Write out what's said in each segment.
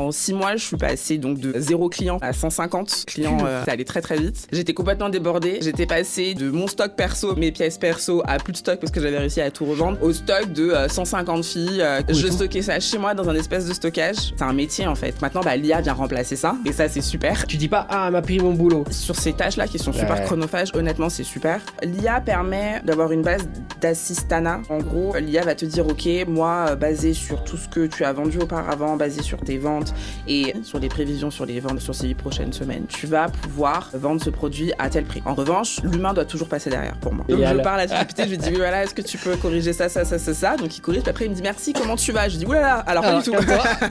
En 6 mois, je suis passée donc de 0 client à 150 clients. Ça allait très très vite. J'étais complètement débordée. J'étais passée de mon stock perso, mes pièces perso, à plus de stock parce que j'avais réussi à tout revendre, au stock de 150 filles. Je stockais ça chez moi dans un espèce de stockage. C'est un métier en fait. Maintenant, l'IA vient remplacer ça et ça, c'est super. Tu dis pas « Ah, elle m'a pris mon boulot ». Sur ces tâches-là qui sont super chronophages, honnêtement, c'est super. L'IA permet d'avoir une base d'assistanat. En gros, l'IA va te dire « Ok, moi, basé sur tout ce que tu as vendu auparavant, basé sur tes ventes et sur les prévisions sur les ventes sur ces 8 prochaines semaines, tu vas pouvoir vendre ce produit à tel prix. » En revanche, l'humain doit toujours passer derrière pour moi. Donc je parle à ChatGPT, je lui dis « Oui, voilà, est-ce que tu peux corriger ça ». Donc il corrige, puis après il me dit « Merci, comment tu vas ?» Je dis « Oulala, alors pas du tout. »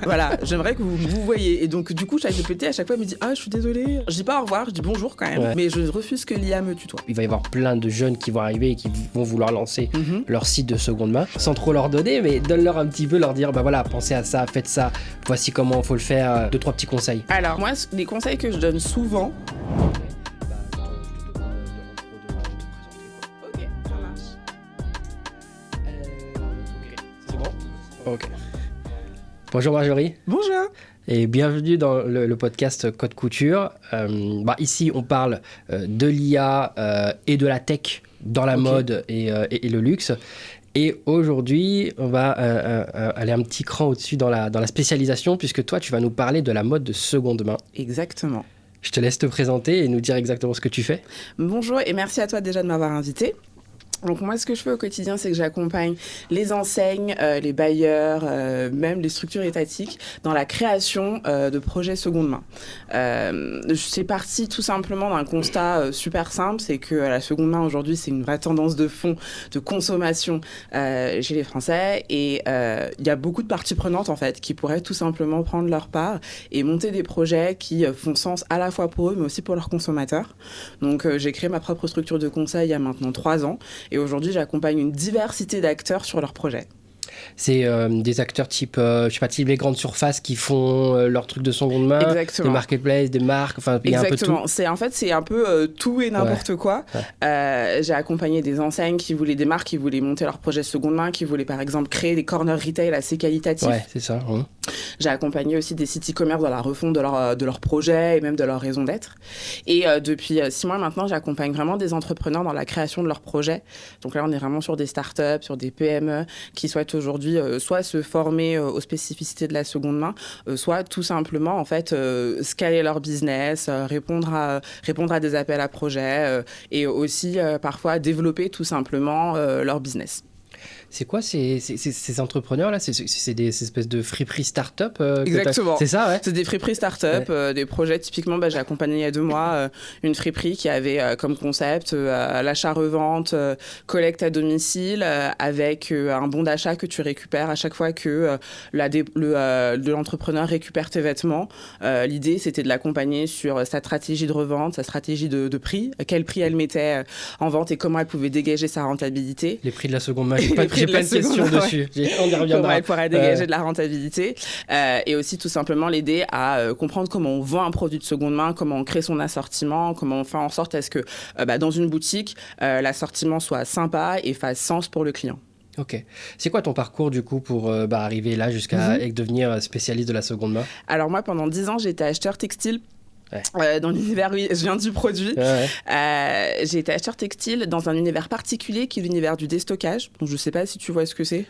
Voilà, j'aimerais que vous voyez. Et donc du coup, ChatGPT à chaque fois me dit « Ah, je suis désolée. » Je dis pas au revoir, je dis bonjour quand même. Mais je refuse que l'IA me tutoie. Il va y avoir plein de jeunes qui vont arriver et qui vont vouloir lancer leur site de seconde main, sans trop leur donner, mais donne-leur un petit peu, leur dire, voilà, pensez à ça, faites ça, voici comment il faut le faire, 2-3 petits conseils. Alors moi, les conseils que je donne souvent... Ok, ça marche. C'est bon ? Ok. Bonjour Marjorie. Bonjour. Et bienvenue dans le podcast Code Couture. Ici, on parle de l'IA et de la tech dans la mode et le luxe. Et aujourd'hui, on va aller un petit cran au-dessus dans la spécialisation, puisque toi, tu vas nous parler de la mode de seconde main. Exactement. Je te laisse te présenter et nous dire exactement ce que tu fais. Bonjour et merci à toi déjà de m'avoir invité. Donc moi, ce que je fais au quotidien, c'est que j'accompagne les enseignes, les bailleurs, même les structures étatiques dans la création de projets seconde main. C'est parti tout simplement d'un constat super simple, c'est que la seconde main aujourd'hui, c'est une vraie tendance de fond, de consommation chez les Français. Et il y a beaucoup de parties prenantes en fait qui pourraient tout simplement prendre leur part et monter des projets qui font sens à la fois pour eux, mais aussi pour leurs consommateurs. Donc j'ai créé ma propre structure de conseil il y a maintenant 3 ans. Et aujourd'hui, j'accompagne une diversité d'acteurs sur leurs projets. C'est des acteurs type les grandes surfaces qui font leur truc de seconde main. Exactement. Des marketplaces, des marques, enfin il y a un peu tout. C'est un peu tout et n'importe quoi. J'ai accompagné des enseignes des marques qui voulaient monter leur projet seconde main, qui voulaient par exemple créer des corners retail assez qualitatifs. Ouais, c'est ça. J'ai accompagné aussi des sites e-commerce dans la refonte de leur projet et même de leur raison d'être. Et depuis 6 mois maintenant, j'accompagne vraiment des entrepreneurs dans la création de leurs projets. Donc là, on est vraiment sur des startups, sur des PME qui souhaitent aujourd'hui soit se former aux spécificités de la seconde main, soit tout simplement en fait scaler leur business, répondre à des appels à projets et aussi parfois développer tout simplement leur business. C'est quoi ces entrepreneurs-là ? C'est des espèces de friperies start-up Exactement. C'est ça, ouais. C'est des friperies start-up, des projets. Typiquement, j'ai accompagné il y a 2 mois une friperie qui avait comme concept l'achat-revente, collecte à domicile, avec un bon d'achat que tu récupères à chaque fois que l'entrepreneur récupère tes vêtements. L'idée, c'était de l'accompagner sur sa stratégie de revente, sa stratégie de prix, quel prix elle mettait en vente et comment elle pouvait dégager sa rentabilité. Les prix de la seconde main. J'ai plein de questions dessus. On y reviendra. Comment elle pourrait dégager de la rentabilité et aussi tout simplement l'aider à comprendre comment on vend un produit de seconde main, comment on crée son assortiment, comment on fait en sorte à ce que dans une boutique, l'assortiment soit sympa et fasse sens pour le client. Ok. C'est quoi ton parcours du coup pour arriver là jusqu'à devenir spécialiste de la seconde main ? Alors moi, pendant 10 ans, j'étais acheteur textile. Dans l'univers, oui, je viens du produit. J'ai été acheteur textile dans un univers particulier qui est l'univers du déstockage. Donc, je ne sais pas si tu vois ce que c'est.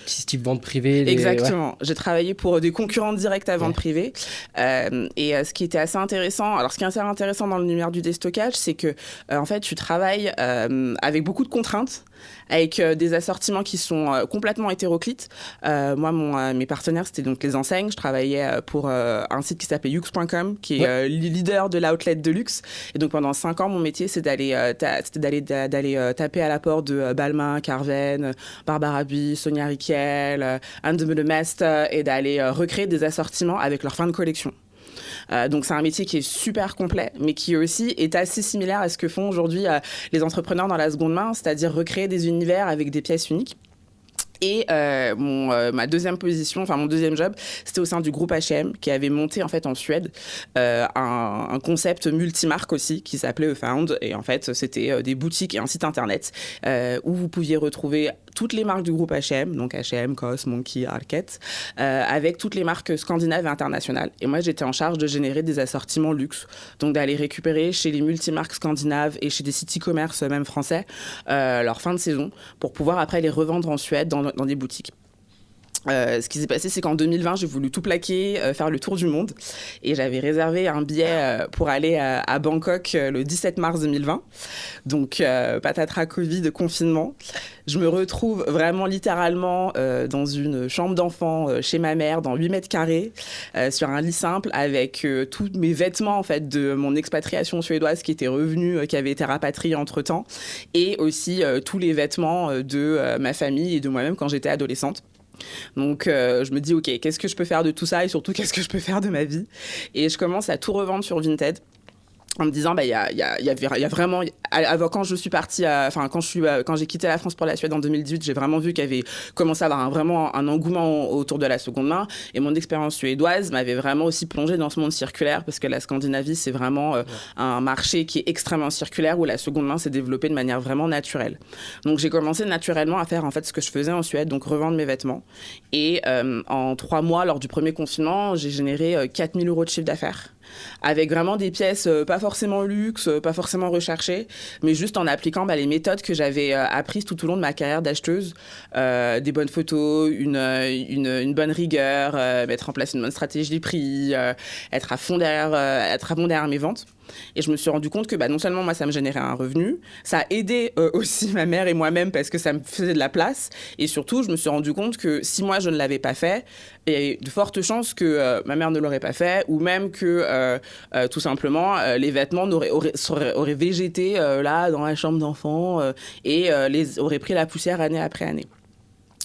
Type vente privée. Exactement. J'ai travaillé pour des concurrents directs à vente privée. Et ce qui était assez intéressant, ce qui est assez intéressant dans l'univers du déstockage, c'est que en fait, tu travailles avec beaucoup de contraintes, avec des assortiments qui sont complètement hétéroclites. Moi, mes partenaires, c'était donc les enseignes. Je travaillais pour un site qui s'appelait yux.com, qui est leader de l'outlet de luxe. Et donc, pendant 5 ans, mon métier, c'est d'aller taper à la porte de Balmain, Carven, Barbara Bui, Sonia Rykiel, Anne de Meulemaster, et d'aller recréer des assortiments avec leur fin de collection. Donc c'est un métier qui est super complet, mais qui aussi est assez similaire à ce que font aujourd'hui les entrepreneurs dans la seconde main, c'est-à-dire recréer des univers avec des pièces uniques. Et ma deuxième position, mon deuxième job, c'était au sein du groupe H&M qui avait monté en fait en Suède un concept multimarque aussi qui s'appelait Found. Et en fait, c'était des boutiques et un site internet où vous pouviez retrouver toutes les marques du groupe H&M, donc H&M, COS, Monkey, Arket, avec toutes les marques scandinaves et internationales. Et moi, j'étais en charge de générer des assortiments luxe, donc d'aller récupérer chez les multimarques scandinaves et chez des sites e-commerce, même français, leur fin de saison, pour pouvoir après les revendre en Suède dans des boutiques. Ce qui s'est passé, c'est qu'en 2020, j'ai voulu tout plaquer, faire le tour du monde. Et j'avais réservé un billet pour aller à Bangkok le 17 mars 2020. Donc, patatras Covid, confinement. Je me retrouve vraiment littéralement dans une chambre d'enfant chez ma mère, dans 8 mètres carrés, sur un lit simple, avec tous mes vêtements en fait, de mon expatriation suédoise qui étaient revenus, qui avaient été rapatriés entre-temps. Et aussi tous les vêtements de ma famille et de moi-même quand j'étais adolescente. Donc, je me dis, OK, qu'est-ce que je peux faire de tout ça et surtout, qu'est-ce que je peux faire de ma vie? Et je commence à tout revendre sur Vinted en me disant, il y a vraiment... Avant, quand je suis partie, quand j'ai quitté la France pour la Suède en 2018, j'ai vraiment vu qu'il y avait commencé à avoir vraiment un engouement autour de la seconde main. Et mon expérience suédoise m'avait vraiment aussi plongée dans ce monde circulaire parce que la Scandinavie, c'est vraiment un marché qui est extrêmement circulaire où la seconde main s'est développée de manière vraiment naturelle. Donc, j'ai commencé naturellement à faire en fait ce que je faisais en Suède, donc revendre mes vêtements. Et en 3 mois, lors du premier confinement, j'ai généré 4 000 € de chiffre d'affaires. Avec vraiment des pièces pas forcément luxe, pas forcément recherchées, mais juste en appliquant les méthodes que j'avais apprises tout au long de ma carrière d'acheteuse, des bonnes photos, une bonne rigueur, mettre en place une bonne stratégie de prix, être à fond derrière mes ventes. Et je me suis rendu compte que non seulement moi ça me générait un revenu, ça a aidé aussi ma mère et moi-même parce que ça me faisait de la place, et surtout je me suis rendu compte que si moi je ne l'avais pas fait, il y a de fortes chances que ma mère ne l'aurait pas fait, ou même que tout simplement les vêtements auraient végété là dans la chambre d'enfant et auraient pris la poussière année après année.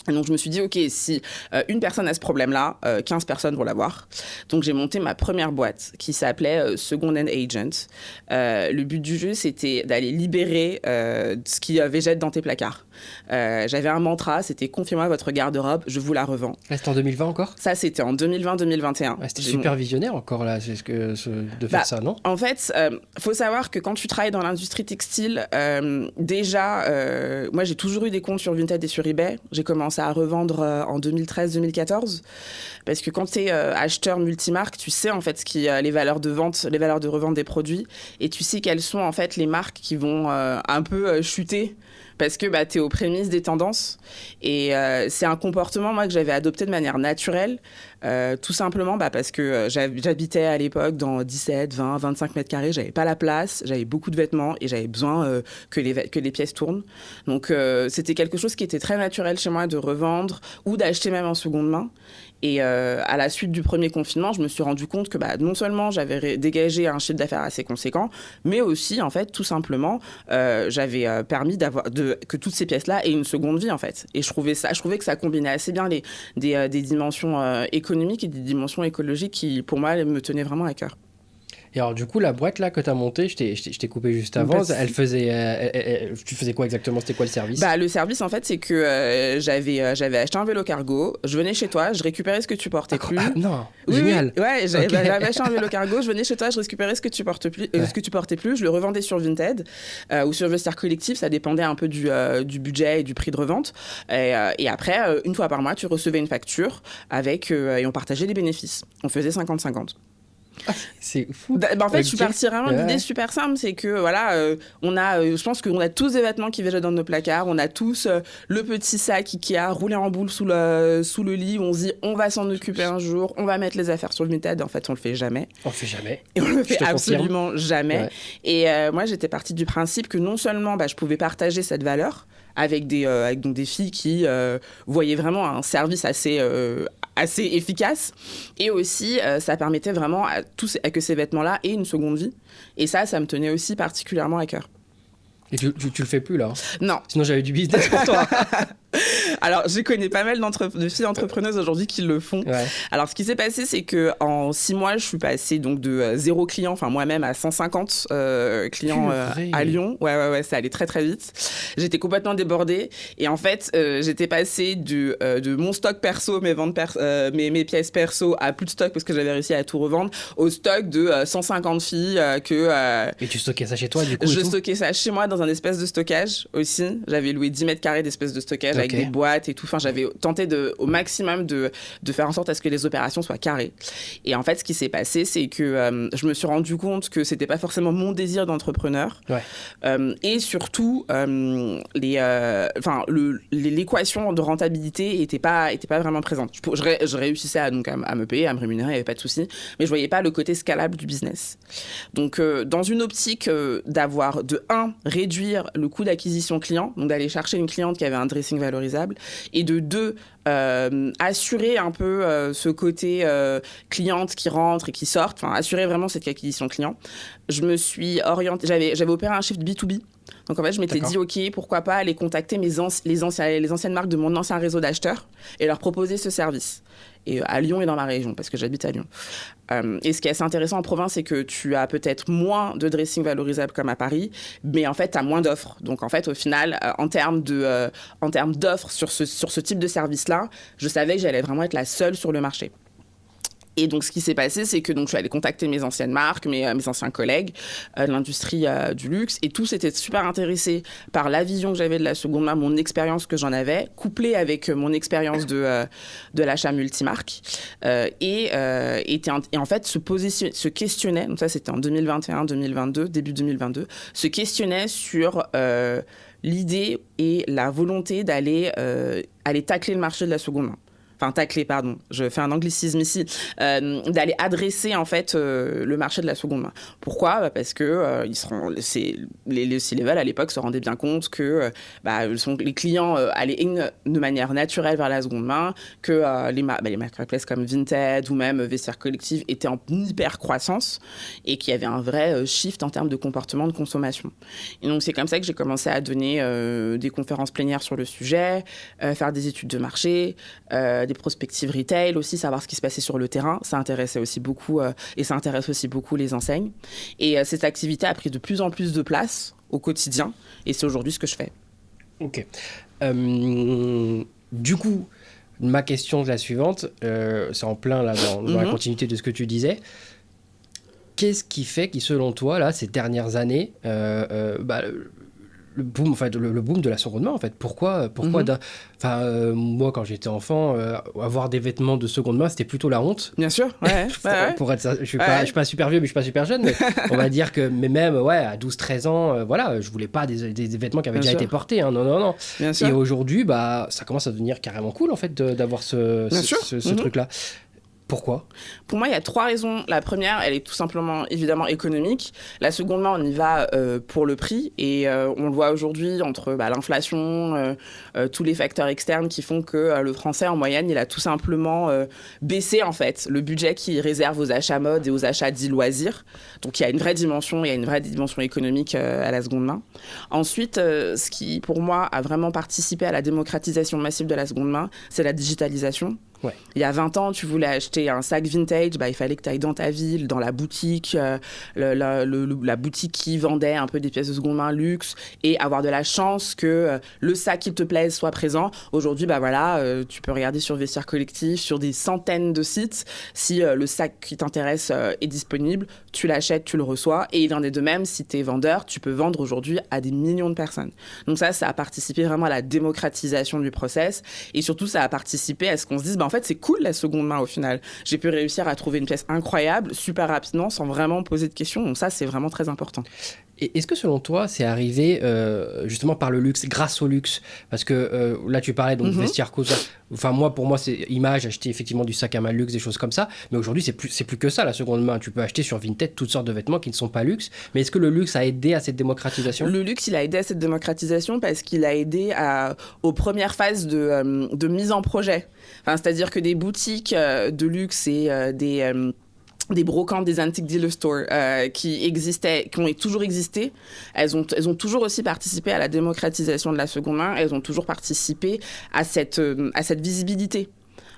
Et donc, je me suis dit, OK, si une personne a ce problème-là, 15 personnes vont l'avoir. Donc, j'ai monté ma première boîte qui s'appelait Second Hand Agent. Le but du jeu, c'était d'aller libérer ce qui végète dans tes placards. J'avais un mantra, c'était « Confiez-moi votre garde-robe, je vous la revends ». C'était en 2020 encore ? Ça, c'était en 2020-2021. C'était super visionnaire encore, là, de faire ça, non ? En fait, faut savoir que quand tu travailles dans l'industrie textile, déjà, moi, j'ai toujours eu des comptes sur Vinted et sur eBay. J'ai commencé à revendre en 2013-2014 parce que quand tu es acheteur multimarque, tu sais en fait les valeurs de vente, les valeurs de revente des produits, et tu sais quelles sont en fait les marques qui vont un peu chuter parce que tu es aux prémices des tendances. Et c'est un comportement moi que j'avais adopté de manière naturelle, tout simplement parce que j'habitais à l'époque dans 17, 20, 25 mètres carrés, j'avais pas la place, j'avais beaucoup de vêtements et j'avais besoin que les pièces tournent. Donc c'était quelque chose qui était très naturel chez moi de revendre ou d'acheter même en seconde main. Et à la suite du premier confinement, je me suis rendu compte que non seulement j'avais dégagé un chiffre d'affaires assez conséquent, mais aussi, en fait, tout simplement, j'avais permis que toutes ces pièces-là aient une seconde vie, en fait. Et je trouvais que ça combinait assez bien des dimensions économiques et des dimensions écologiques qui, pour moi, me tenaient vraiment à cœur. Et alors, du coup, la boîte là que tu as montée, je t'ai coupé juste avant, tu faisais quoi exactement? C'était quoi le service? Le service, en fait, c'est que j'avais acheté un vélo cargo, je venais chez toi, je récupérais ce que tu portais plus. Non, génial. Oui, ouais, j'avais acheté un vélo cargo, je venais chez toi, je récupérais ce que tu portais plus, ce que tu portais plus, je le revendais sur Vinted ou sur Vestiaire Collectif, ça dépendait un peu du budget et du prix de revente. Et après, une fois par mois, tu recevais une facture et on partageait les bénéfices. On faisait 50-50. C'est fou. En fait, je suis partie vraiment d'une idée super simple, c'est que je pense qu'on a tous des vêtements qui végètent dans nos placards, on a tous le petit sac Ikea roulé en boule sous le lit où on se dit on va s'en occuper un jour, on va mettre les affaires sur le Vinted. En fait, on le fait jamais. On le fait jamais. Et on le fait absolument jamais. Ouais. Et moi, j'étais partie du principe que non seulement je pouvais partager cette valeur avec des filles qui voyaient vraiment un service assez efficace, et aussi ça permettait vraiment à que ces vêtements-là aient une seconde vie, et ça me tenait aussi particulièrement à cœur. Et tu le fais plus là? Non. Sinon j'avais du business pour toi. Alors, je connais pas mal de filles entrepreneuses aujourd'hui qui le font. Ouais. Alors, ce qui s'est passé, c'est qu'en 6 mois, je suis passée donc de 0 client, enfin moi-même, à 150 clients à Lyon. Ouais, ça allait très très vite. J'étais complètement débordée. Et en fait, j'étais passée de mon stock perso, mes pièces perso, à plus de stock parce que j'avais réussi à tout revendre, au stock de 150 filles Et tu stockais ça chez toi, du coup? Je stockais ça chez moi dans un espèce de stockage aussi. J'avais loué 10 mètres carrés d'espèce de stockage avec des boîtes et tout. Enfin, j'avais tenté au maximum de faire en sorte à ce que les opérations soient carrées. Et en fait, ce qui s'est passé, c'est que je me suis rendu compte que c'était pas forcément mon désir d'entrepreneur. Et surtout, l'équation de rentabilité était pas vraiment présente. Je réussissais à me payer, à me rémunérer, il n'y avait pas de souci, mais je voyais pas le côté scalable du business. Donc, dans une optique d'avoir, de 1, réduire le coût d'acquisition client, donc d'aller chercher une cliente qui avait un dressing valorisable, et de 2, assurer un peu ce côté cliente qui rentre et qui sort, enfin assurer vraiment cette acquisition client. Je me suis orientée, j'avais opéré un shift B2B. Donc en fait, je m'étais dit, OK, pourquoi pas aller contacter les anciennes marques de mon ancien réseau d'acheteurs et leur proposer ce service. Et à Lyon et dans ma région, parce que j'habite à Lyon. Et ce qui est assez intéressant en province, c'est que tu as peut-être moins de dressing valorisable comme à Paris, mais en fait, tu as moins d'offres. Donc en fait, au final, en termes d'offres sur ce type de service-là, je savais que j'allais vraiment être la seule sur le marché. Et donc, ce qui s'est passé, c'est que je suis allée contacter mes anciennes marques, mes anciens collègues de l'industrie du luxe. Et tous étaient super intéressés par la vision que j'avais de la seconde main, mon expérience que j'en avais, couplée avec mon expérience de l'achat multimarque. Et en fait, se questionnaient, donc ça c'était en 2021-2022, début 2022, se questionnaient sur l'idée et la volonté d'aller tacler le marché de la seconde main. Enfin, tacler, pardon, je fais un anglicisme ici, d'aller adresser en fait le marché de la seconde main. Pourquoi ? Parce que les C-level à l'époque se rendaient bien compte que les clients allaient de manière naturelle vers la seconde main, que les marketplaces comme Vinted ou même Vestiaire Collective étaient en hyper croissance et qu'il y avait un vrai shift en termes de comportement de consommation. Et donc c'est comme ça que j'ai commencé à donner des conférences plénières sur le sujet, faire des études de marché, des prospectives retail aussi, savoir ce qui se passait sur le terrain. Ça intéressait aussi beaucoup et ça intéresse aussi beaucoup les enseignes. Et cette activité a pris de plus en plus de place au quotidien et c'est aujourd'hui ce que je fais. Ok. Du coup, ma question est la suivante. C'est en plein là, dans la continuité de ce que tu disais. Qu'est-ce qui fait que, selon toi, là, ces dernières années, le boom de la seconde main, en fait. Pourquoi moi, quand j'étais enfant, avoir des vêtements de seconde main, c'était plutôt la honte. Bien sûr, ouais. Je suis pas super vieux, mais je suis pas super jeune. Mais on va dire que, même à 12-13 ans, je voulais pas des vêtements qui avaient déjà été portés. Hein, non. Bien sûr. Et aujourd'hui, ça commence à devenir carrément cool, en fait, d'avoir ce truc-là. Pourquoi ? Pour moi, il y a 3 raisons. La première, elle est tout simplement, évidemment, économique. La seconde main, on y va pour le prix. Et on le voit aujourd'hui entre l'inflation, tous les facteurs externes qui font que le Français, en moyenne, il a tout simplement baissé, en fait, le budget qu'il réserve aux achats mode et aux achats dits loisirs. Donc, il y a une vraie dimension économique à la seconde main. Ensuite, ce qui, pour moi, a vraiment participé à la démocratisation massive de la seconde main, c'est la digitalisation. Ouais. Il y a 20 ans, tu voulais acheter un sac vintage, il fallait que tu ailles dans ta ville, dans la boutique, la boutique qui vendait un peu des pièces de seconde main luxe et avoir de la chance que le sac qui te plaise soit présent. Aujourd'hui, tu peux regarder sur Vestiaire Collective, sur des centaines de sites. Si le sac qui t'intéresse est disponible, tu l'achètes, tu le reçois. Et il en est de même, si tu es vendeur, tu peux vendre aujourd'hui à des millions de personnes. Donc ça a participé vraiment à la démocratisation du process. Et surtout, ça a participé à ce qu'on se dise, en fait, c'est cool la seconde main au final. J'ai pu réussir à trouver une pièce incroyable, super rapidement, sans vraiment poser de questions. Donc ça, c'est vraiment très important. Et est-ce que selon toi, c'est arrivé justement par le luxe, grâce au luxe ? Parce que là, tu parlais donc Vestiaire Collective. Enfin, pour moi, c'est image, acheter effectivement du sac à main luxe, des choses comme ça. Mais aujourd'hui, c'est plus que ça, la seconde main. Tu peux acheter sur Vinted toutes sortes de vêtements qui ne sont pas luxe. Mais est-ce que le luxe a aidé à cette démocratisation ? Le luxe, il a aidé à cette démocratisation parce qu'il a aidé aux premières phases de mise en projet. Enfin, c'est-à-dire que des boutiques de luxe et des brocantes, des antique dealer stores qui ont toujours existé, elles ont toujours aussi participé à la démocratisation de la seconde main, elles ont toujours participé à cette visibilité,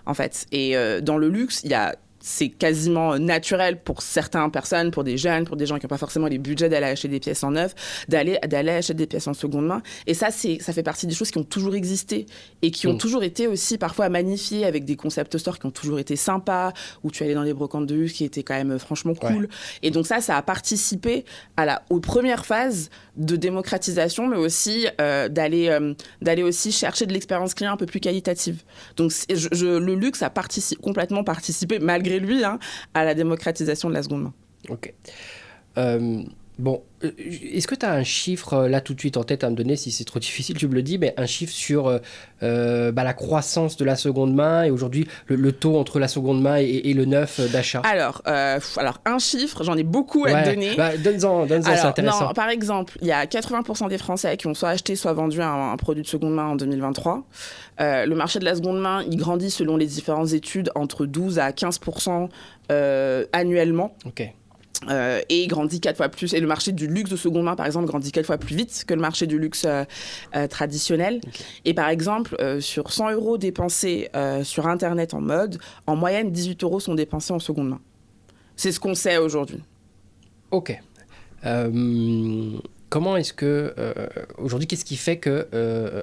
en fait. Et dans le luxe, il y a c'est quasiment naturel pour certaines personnes, pour des jeunes, pour des gens qui n'ont pas forcément les budgets d'aller acheter des pièces en neuf, d'aller acheter des pièces en seconde main. Et ça fait partie des choses qui ont toujours existé et qui ont toujours été aussi parfois magnifiées avec des concept stores qui ont toujours été sympas, où tu allais dans les brocantes de luxe qui étaient quand même franchement cool. Ouais. Et donc ça a participé aux premières phases de démocratisation, mais aussi d'aller aussi chercher de l'expérience client un peu plus qualitative. Donc le luxe a complètement participé, malgré lui, à la démocratisation de la seconde main. Ok. Bon, est-ce que tu as un chiffre là tout de suite en tête à me donner? Si c'est trop difficile, tu me le dis, mais un chiffre sur la croissance de la seconde main et aujourd'hui le taux entre la seconde main et le neuf d'achat. Alors, un chiffre, j'en ai beaucoup à te donner. Donne-en, c'est intéressant. Non, par exemple, il y a 80% des Français qui ont soit acheté, soit vendu un produit de seconde main en 2023. Le marché de la seconde main, il grandit selon les différentes études entre 12 à 15% annuellement. Ok. Et il grandit 4 fois plus. Et le marché du luxe de seconde main, par exemple, grandit 4 fois plus vite que le marché du luxe traditionnel. Okay. Et par exemple, sur 100 € dépensés sur Internet en mode, en moyenne, 18 € sont dépensés en seconde main. C'est ce qu'on sait aujourd'hui. Ok. Comment est-ce que... aujourd'hui, qu'est-ce qui fait que...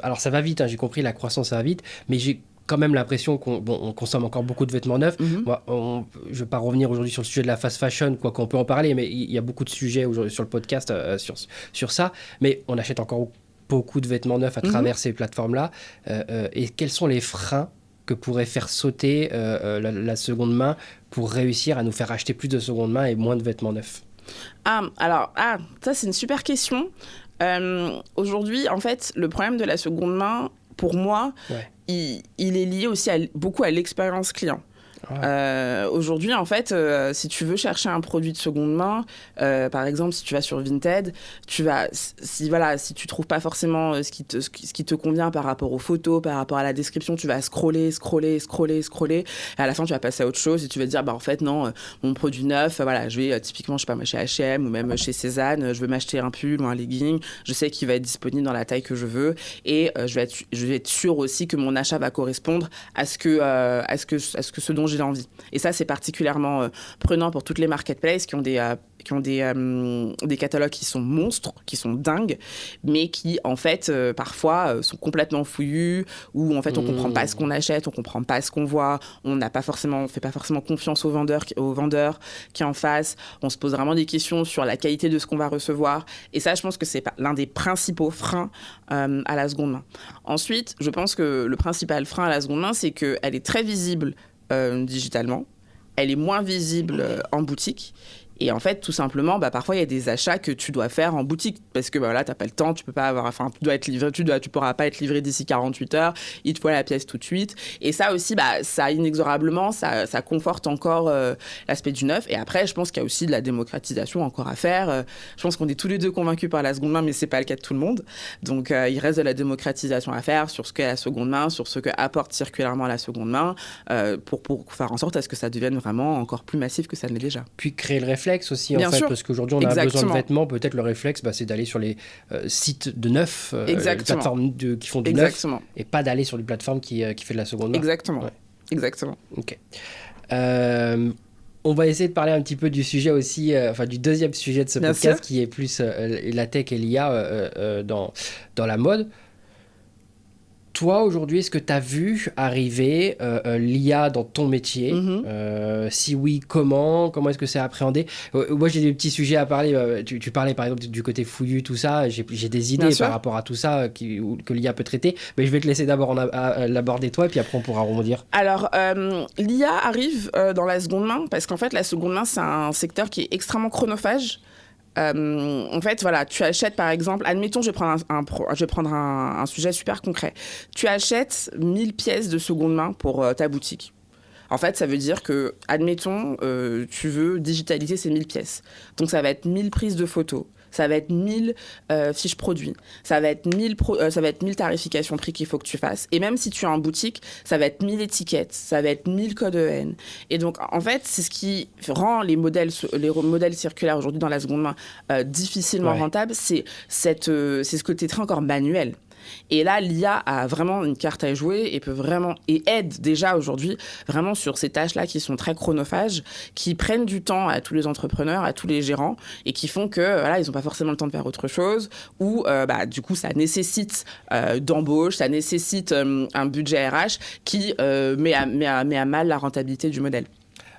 alors, ça va vite, j'ai compris, la croissance, ça va vite, mais j'ai quand même l'impression qu'on consomme encore beaucoup de vêtements neufs. Mm-hmm. Moi, je ne vais pas revenir aujourd'hui sur le sujet de la fast fashion, quoi qu'on peut en parler, mais il y a beaucoup de sujets aujourd'hui sur le podcast sur ça. Mais on achète encore beaucoup de vêtements neufs à travers ces plateformes-là. Et quels sont les freins que pourrait faire sauter la seconde main pour réussir à nous faire acheter plus de seconde main et moins de vêtements neufs? Ça, c'est une super question. Aujourd'hui, en fait, le problème de la seconde main, pour moi, il est lié aussi beaucoup à l'expérience client. Aujourd'hui, en fait, si tu veux chercher un produit de seconde main, par exemple, si tu vas sur Vinted, si tu trouves pas forcément ce qui te convient par rapport aux photos, par rapport à la description, tu vas scroller. Et à la fin, tu vas passer à autre chose et tu vas te dire, en fait, non, mon produit neuf, je vais typiquement, je sais pas, chez H&M ou même chez Cézanne, je veux m'acheter un pull ou un legging, je sais qu'il va être disponible dans la taille que je veux et je vais être sûre aussi que mon achat va correspondre à ce dont j'ai envie. Et ça, c'est particulièrement prenant pour toutes les marketplaces qui ont des catalogues qui sont monstres, qui sont dingues, mais qui, en fait, parfois, sont complètement fouillus, où, en fait, on comprend pas ce qu'on achète, on comprend pas ce qu'on voit, on fait pas forcément confiance au vendeur qui est en face, on se pose vraiment des questions sur la qualité de ce qu'on va recevoir. Et ça, je pense que c'est l'un des principaux freins à la seconde main. Ensuite, je pense que le principal frein à la seconde main, c'est qu'elle est très visible digitalement, elle est moins visible en boutique. Et en fait, tout simplement, parfois, il y a des achats que tu dois faire en boutique parce que t'as pas le temps, tu peux pas avoir, tu dois être livré, tu pourras pas être livré d'ici 48 heures, il te faut la pièce tout de suite. Et ça aussi, ça inexorablement, ça conforte encore l'aspect du neuf. Et après, je pense qu'il y a aussi de la démocratisation encore à faire. Je pense qu'on est tous les deux convaincus par la seconde main, mais c'est pas le cas de tout le monde. Donc, il reste de la démocratisation à faire sur ce qu'est la seconde main, sur ce que apporte circulairement la seconde main, pour faire en sorte à ce que ça devienne vraiment encore plus massif que ça ne l'est déjà. Puis créer le réflexe aussi, en fait, parce qu'aujourd'hui on a besoin de vêtements, peut-être le réflexe c'est d'aller sur les sites de neuf, les plateformes qui font du neuf, et pas d'aller sur les plateformes qui fait de la seconde main. Exactement. Ok. On va essayer de parler un petit peu du sujet aussi, du deuxième sujet de ce podcast, qui est plus la tech et l'IA dans la mode. Toi, aujourd'hui, est-ce que tu as vu arriver l'IA dans ton métier? Si oui, comment est-ce que c'est appréhendé? Moi, j'ai des petits sujets à parler. Tu parlais, par exemple, du côté fouillu, tout ça. J'ai des idées par rapport à tout ça que l'IA peut traiter. Mais je vais te laisser d'abord l'aborder toi, et puis après, on pourra rebondir. Alors, l'IA arrive dans la seconde main, parce qu'en fait, la seconde main, c'est un secteur qui est extrêmement chronophage. En fait, tu achètes par exemple, admettons, je vais prendre un sujet super concret. Tu achètes 1000 pièces de seconde main pour ta boutique. En fait, ça veut dire que, admettons, tu veux digitaliser ces 1000 pièces. Donc, ça va être 1000 prises de photos. Ça va être 1000 fiches produits, ça va être 1000 tarifications prix qu'il faut que tu fasses. Et même si tu es en boutique, ça va être 1000 étiquettes, ça va être 1000 codes EN. Et donc, en fait, c'est ce qui rend les modèles circulaires aujourd'hui dans la seconde main difficilement rentables, c'est ce côté très encore manuel. Et là, l'IA a vraiment une carte à jouer et aide déjà aujourd'hui vraiment sur ces tâches-là qui sont très chronophages, qui prennent du temps à tous les entrepreneurs, à tous les gérants et qui font que ils n'ont pas forcément le temps de faire autre chose ou du coup ça nécessite d'embauche, ça nécessite un budget RH qui met à mal la rentabilité du modèle.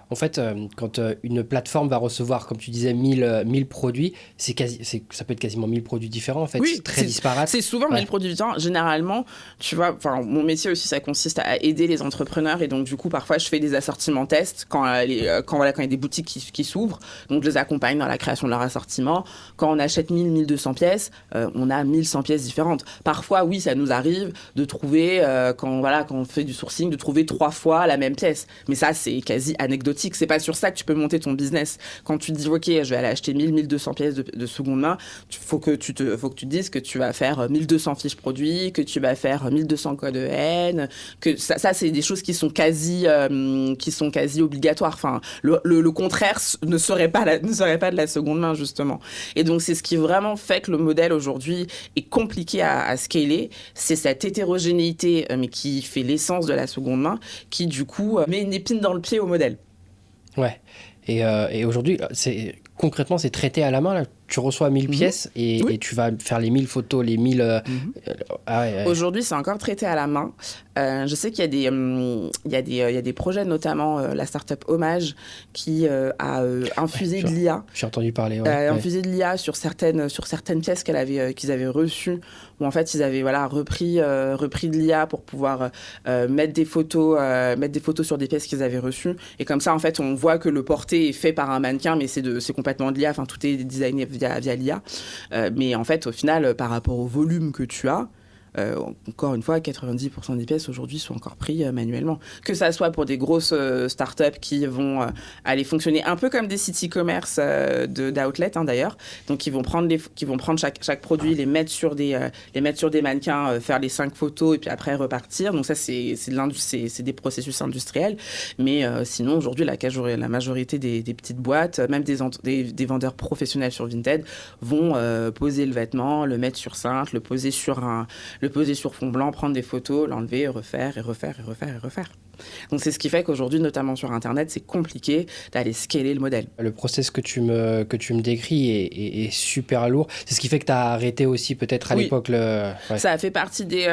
En fait, quand une plateforme va recevoir, comme tu disais, 1000 produits, ça peut être quasiment 1000 produits différents, en fait, oui, très disparates. C'est souvent 1000 produits différents. Généralement, tu vois, mon métier aussi, ça consiste à aider les entrepreneurs. Et donc, du coup, parfois, je fais des assortiments tests quand il y a des boutiques qui s'ouvrent. Donc, je les accompagne dans la création de leur assortiment. Quand on achète 1200 pièces, on a 1100 pièces différentes. Parfois, oui, ça nous arrive de trouver, quand on fait du sourcing, de trouver 3 fois la même pièce. Mais ça, c'est quasi anecdotique. C'est pas sur ça que tu peux monter ton business. Quand tu te dis, OK, je vais aller acheter 1200 pièces de seconde main, faut que tu te dises que tu vas faire 1200 fiches produits, que tu vas faire 1200 codes EN, que ça c'est des choses qui sont quasi obligatoires. Enfin, le contraire ne serait pas de la seconde main, justement. Et donc, c'est ce qui vraiment fait que le modèle aujourd'hui est compliqué à scaler. C'est cette hétérogénéité, mais qui fait l'essence de la seconde main, qui, du coup, met une épine dans le pied au modèle. Ouais. Et aujourd'hui, concrètement, c'est traité à la main. Là. Tu reçois 1000 pièces et tu vas faire les 1000 photos, les 1000... Aujourd'hui, c'est encore traité à la main. Je sais qu'il y a des projets, notamment la startup Hommage, qui a infusé de l'IA. J'ai entendu parler. Infusé de l'IA sur certaines pièces qu'ils avaient reçues, où en fait, ils avaient repris de l'IA pour pouvoir mettre des photos sur des pièces qu'ils avaient reçues. Et comme ça, en fait, on voit que le porté est fait par un mannequin, mais c'est complètement de l'IA. Enfin, tout est designé via l'IA. Mais en fait, au final, par rapport au volume que tu as, encore une fois, 90% des pièces aujourd'hui sont encore prises manuellement. Que ça soit pour des grosses startups qui vont aller fonctionner un peu comme des sites e-commerce d'outlet, d'ailleurs. Donc, ils vont prendre chaque produit, les mettre sur des mannequins, faire les 5 photos et puis après repartir. Donc, ça, c'est des processus industriels. Mais sinon, aujourd'hui, la majorité des petites boîtes, même des vendeurs professionnels sur Vinted, vont poser le vêtement, le mettre sur cintre, le poser sur fond blanc, prendre des photos, l'enlever, refaire. Donc c'est ce qui fait qu'aujourd'hui, notamment sur Internet, c'est compliqué d'aller scaler le modèle. Le process que tu me décris est super lourd. C'est ce qui fait que tu as arrêté aussi peut-être à l'époque le... Ouais. Ça a fait partie des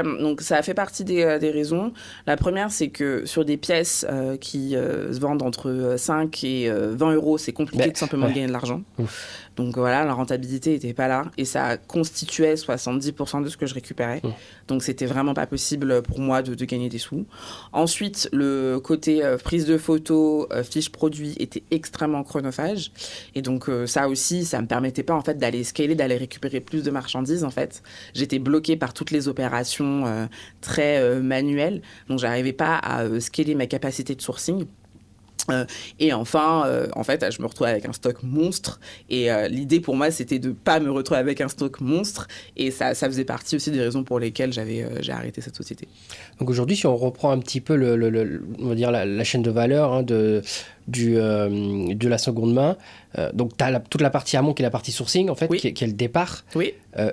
raisons. La première, c'est que sur des pièces qui se vendent entre 5 et 20 euros, c'est compliqué de simplement gagner de l'argent. Donc voilà, la rentabilité n'était pas là et ça constituait 70% de ce que je récupérais. Donc c'était vraiment pas possible pour moi de gagner des sous. Ensuite, le côté prise de photos, fiche produit était extrêmement chronophage. Et donc ça aussi, ça me permettait pas en fait d'aller scaler, d'aller récupérer plus de marchandises en fait. J'étais bloquée par toutes les opérations très manuelles. Donc j'arrivais pas à scaler ma capacité de sourcing. Et enfin, en fait, je me retrouvais avec un stock monstre. Et l'idée pour moi, c'était de ne pas me retrouver avec un stock monstre. Et ça faisait partie aussi des raisons pour lesquelles j'ai arrêté cette société. Donc aujourd'hui, si on reprend un petit peu on va dire la chaîne de valeur de la seconde main, donc tu as toute la partie amont qui est la partie sourcing, en fait, qui est le départ. Oui.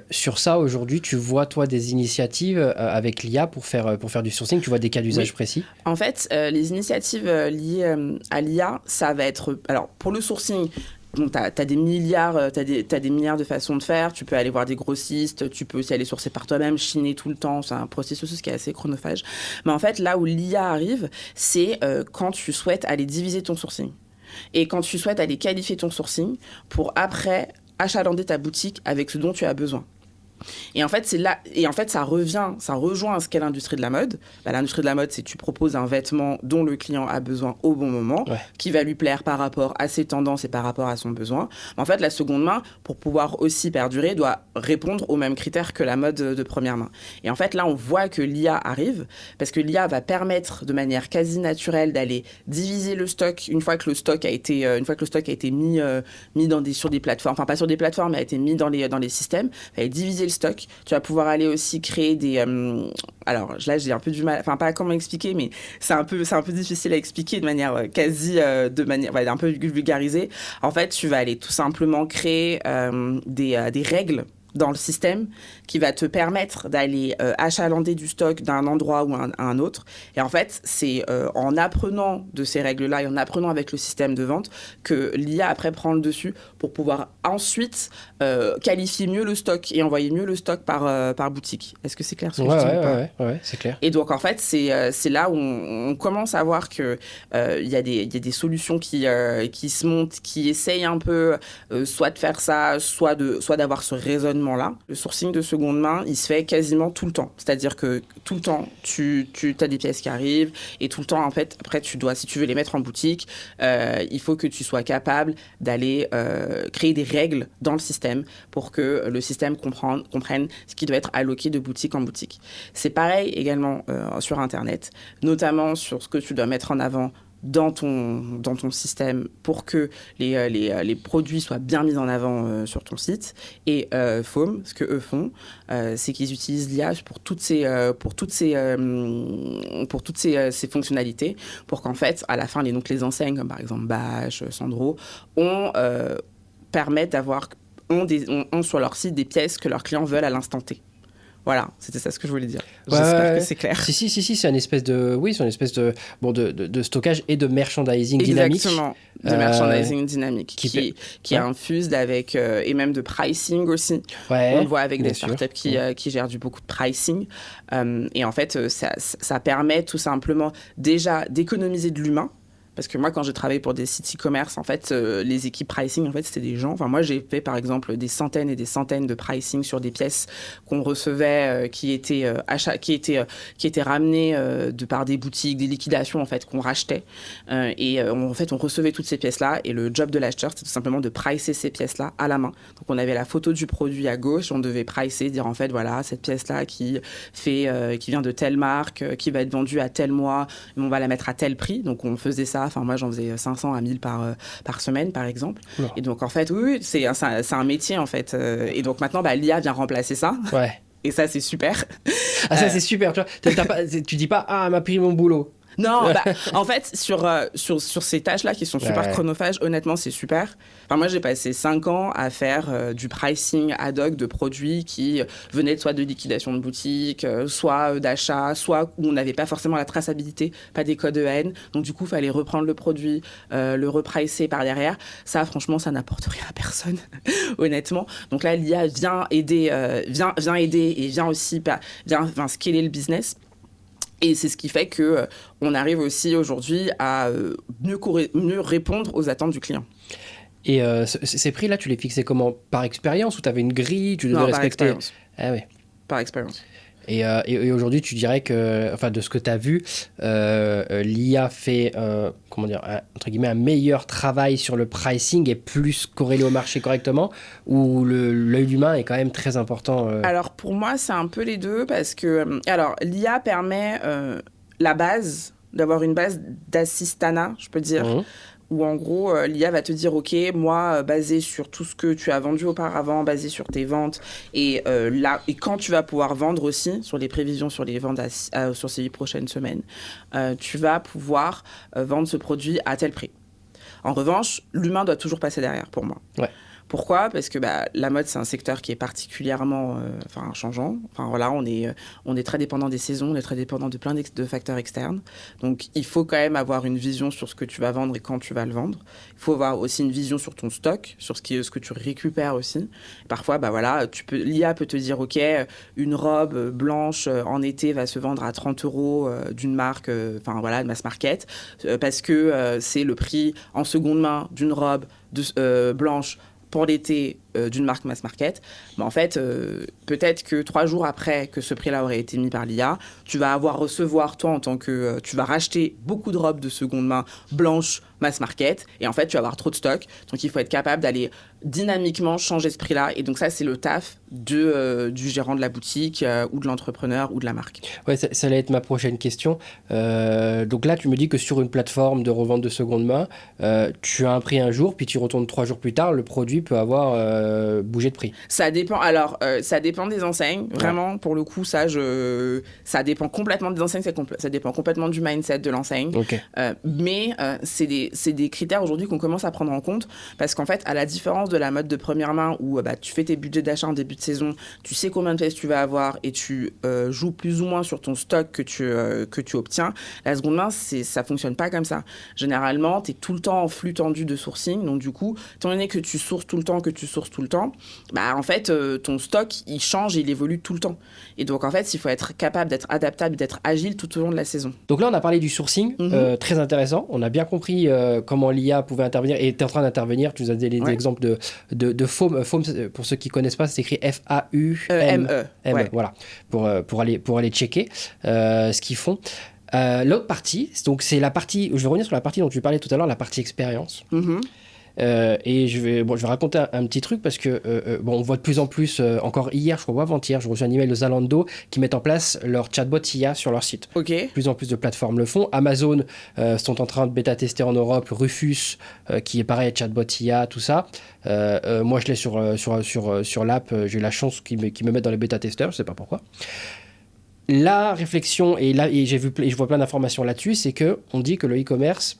Sur ça, aujourd'hui, tu vois, toi, des initiatives avec l'IA pour faire du sourcing. Tu vois des cas d'usage précis? En fait, les initiatives liées à l'IA, ça va être... Alors, pour le sourcing... Donc, t'as des milliards de façons de faire. Tu peux aller voir des grossistes, tu peux aussi aller sourcer par toi-même, chiner tout le temps. C'est un processus qui est assez chronophage. Mais en fait, là où l'IA arrive, c'est quand tu souhaites aller diviser ton sourcing. Et quand tu souhaites aller qualifier ton sourcing pour après achalander ta boutique avec ce dont tu as besoin. Et en fait, ça rejoint ce qu'est l'industrie de la mode. L'industrie de la mode, c'est tu proposes un vêtement dont le client a besoin au bon moment, qui va lui plaire par rapport à ses tendances et par rapport à son besoin. En fait, la seconde main, pour pouvoir aussi perdurer, doit répondre aux mêmes critères que la mode de première main. Et en fait, là, on voit que l'IA arrive, parce que l'IA va permettre de manière quasi naturelle d'aller diviser le stock une fois que le stock a été mis sur des plateformes, enfin pas sur des plateformes, mais a été mis dans les systèmes, va diviser le stock. Tu vas pouvoir aller aussi créer des... alors là, j'ai un peu du mal... Enfin, pas comment expliquer, mais c'est un peu difficile à expliquer de manière un peu vulgarisée. En fait, tu vas aller tout simplement créer des règles dans le système qui va te permettre d'aller achalander du stock d'un endroit ou à un autre. Et en fait, c'est en apprenant de ces règles-là et en apprenant avec le système de vente que l'IA après prend le dessus pour pouvoir ensuite qualifier mieux le stock et envoyer mieux le stock par boutique. Est-ce que c'est clair ce que je dis ou pas ? Ouais, c'est clair. Et donc, en fait, c'est là où on commence à voir qu'il y a des solutions qui se montent, qui essayent un peu soit de faire ça, soit d'avoir ce raisonnement-là. Le sourcing de seconde main, il se fait quasiment tout le temps. C'est-à-dire que tout le temps, tu as des pièces qui arrivent et tout le temps, en fait, après, si tu veux les mettre en boutique, il faut que tu sois capable d'aller créer des règles dans le système pour que le système comprenne ce qui doit être alloqué de boutique en boutique. C'est pareil également sur Internet, notamment sur ce que tu dois mettre en avant dans ton système pour que les produits soient bien mis en avant sur ton site. Et Foam, ce qu'eux font, c'est qu'ils utilisent l'IA pour toutes ces fonctionnalités, pour qu'en fait, à la fin, les enseignes, comme par exemple Bash, Sandro, permettent ont sur leur site des pièces que leurs clients veulent à l'instant T. Voilà, c'était ça ce que je voulais dire. J'espère que c'est clair. Si, c'est une espèce de stockage et de merchandising dynamique. Exactement, de merchandising dynamique qui est infused avec, et même de pricing aussi. Ouais, on le voit avec des startups qui gèrent beaucoup de pricing. Et en fait, ça permet tout simplement déjà d'économiser de l'humain. Parce que moi, quand j'ai travaillé pour des sites e-commerce, en fait, les équipes pricing, en fait, c'était des gens. Enfin, moi, j'ai fait, par exemple, des centaines et des centaines de pricing sur des pièces qu'on recevait, qui étaient ramenées par des boutiques, des liquidations, en fait, qu'on rachetait. En fait, on recevait toutes ces pièces-là. Et le job de l'acheteur, c'était tout simplement de pricer ces pièces-là à la main. Donc, on avait la photo du produit à gauche. On devait pricer, dire, en fait, voilà, cette pièce-là qui vient de telle marque, qui va être vendue à tel mois, on va la mettre à tel prix. Donc, on faisait ça. Enfin, moi, j'en faisais 500 à 1000 par semaine, par exemple. Ouais. Et donc, en fait, oui, c'est un métier, en fait. Et donc, maintenant, l'IA vient remplacer ça. Ouais. Et ça, c'est super. Ça, c'est super. Tu dis pas, elle m'a pris mon boulot. Non, en fait, sur ces tâches-là qui sont super chronophages, honnêtement, c'est super. Enfin, moi, j'ai passé 5 ans à faire du pricing ad hoc de produits qui venaient soit de liquidation de boutique, soit d'achat, soit où on n'avait pas forcément la traçabilité, pas des codes EN. Donc, du coup, il fallait reprendre le produit, le repricer par derrière. Ça, franchement, ça n'apporte rien à personne, honnêtement. Donc là, l'IA vient aider et vient aussi scaler le business. Et c'est ce qui fait qu'on arrive aussi aujourd'hui à mieux répondre aux attentes du client. Et ces prix-là, tu les fixais comment ? Par expérience ou tu avais une grille ? Tu devais respecter ? Par expérience. Ah oui. Par expérience. Et aujourd'hui, tu dirais que, enfin, de ce que tu as vu, l'IA fait, entre guillemets, un meilleur travail sur le pricing et plus corrélé au marché correctement, ou l'œil humain est quand même très important Alors, pour moi, c'est un peu les deux, parce que l'IA permet d'avoir une base d'assistanat, je peux dire, où en gros, l'IA va te dire, OK, moi, basé sur tout ce que tu as vendu auparavant, basé sur tes ventes, et quand tu vas pouvoir vendre aussi, sur les prévisions sur les ventes sur ces 8 prochaines semaines, tu vas pouvoir vendre ce produit à tel prix. En revanche, l'humain doit toujours passer derrière, pour moi. Ouais. Pourquoi ? Parce que la mode, c'est un secteur qui est particulièrement changeant. Enfin, voilà, on est très dépendant des saisons, on est très dépendant de plein de facteurs externes. Donc, il faut quand même avoir une vision sur ce que tu vas vendre et quand tu vas le vendre. Il faut avoir aussi une vision sur ton stock, sur ce que tu récupères aussi. Parfois, l'IA peut te dire, OK, une robe blanche en été va se vendre à 30 € d'une marque, de mass market, parce que c'est le prix en seconde main d'une robe blanche pour l'été d'une marque mass market, en fait, peut-être que 3 jours après que ce prix-là aurait été mis par l'IA, tu vas recevoir, toi, en tant que... tu vas racheter beaucoup de robes de seconde main blanches mass market, et en fait, tu vas avoir trop de stock. Donc, il faut être capable d'aller dynamiquement changer ce prix-là. Et donc, ça, c'est le taf du gérant de la boutique ou de l'entrepreneur ou de la marque. Ouais, ça allait être ma prochaine question. Donc là, tu me dis que sur une plateforme de revente de seconde main, tu as un prix un jour, puis tu retournes 3 jours plus tard, le produit peut avoir bouger de prix. Ça dépend. Alors, ça dépend des enseignes. Vraiment, pour le coup, ça dépend complètement des enseignes. Ça dépend complètement du mindset de l'enseigne. Okay. Mais c'est des critères aujourd'hui qu'on commence à prendre en compte parce qu'en fait, à la différence de la mode de première main où tu fais tes budgets d'achat en début de saison, tu sais combien de pièces tu vas avoir et tu joues plus ou moins sur ton stock que tu obtiens, la seconde main, ça fonctionne pas comme ça. Généralement, tu es tout le temps en flux tendu de sourcing. Donc, du coup, étant donné que tu sources tout le temps, en fait, ton stock, il change et il évolue tout le temps. Et donc, en fait, il faut être capable d'être adaptable, d'être agile tout au long de la saison. Donc là, on a parlé du sourcing, très intéressant. On a bien compris comment l'IA pouvait intervenir et était en train d'intervenir. Tu nous as donné des exemples de FAUME. FAUME, pour ceux qui ne connaissent pas, c'est écrit F-A-U-M-E. Voilà, pour aller checker ce qu'ils font. L'autre partie, donc c'est la partie, je vais revenir sur la partie dont tu parlais tout à l'heure, la partie expérience. Et je vais raconter un petit truc parce que on voit de plus en plus, encore hier, je crois, ou avant-hier, je reçois un email de Zalando qui mettent en place leur chatbot IA sur leur site. De plus en plus de plateformes le font. Amazon sont en train de bêta-tester en Europe. Rufus, qui est pareil, chatbot IA, tout ça. Moi, je l'ai sur l'app. J'ai eu la chance qu'ils me mettent dans les bêta-testeurs, je sais pas pourquoi. La réflexion, et je vois plein d'informations là-dessus, c'est qu'on dit que le e-commerce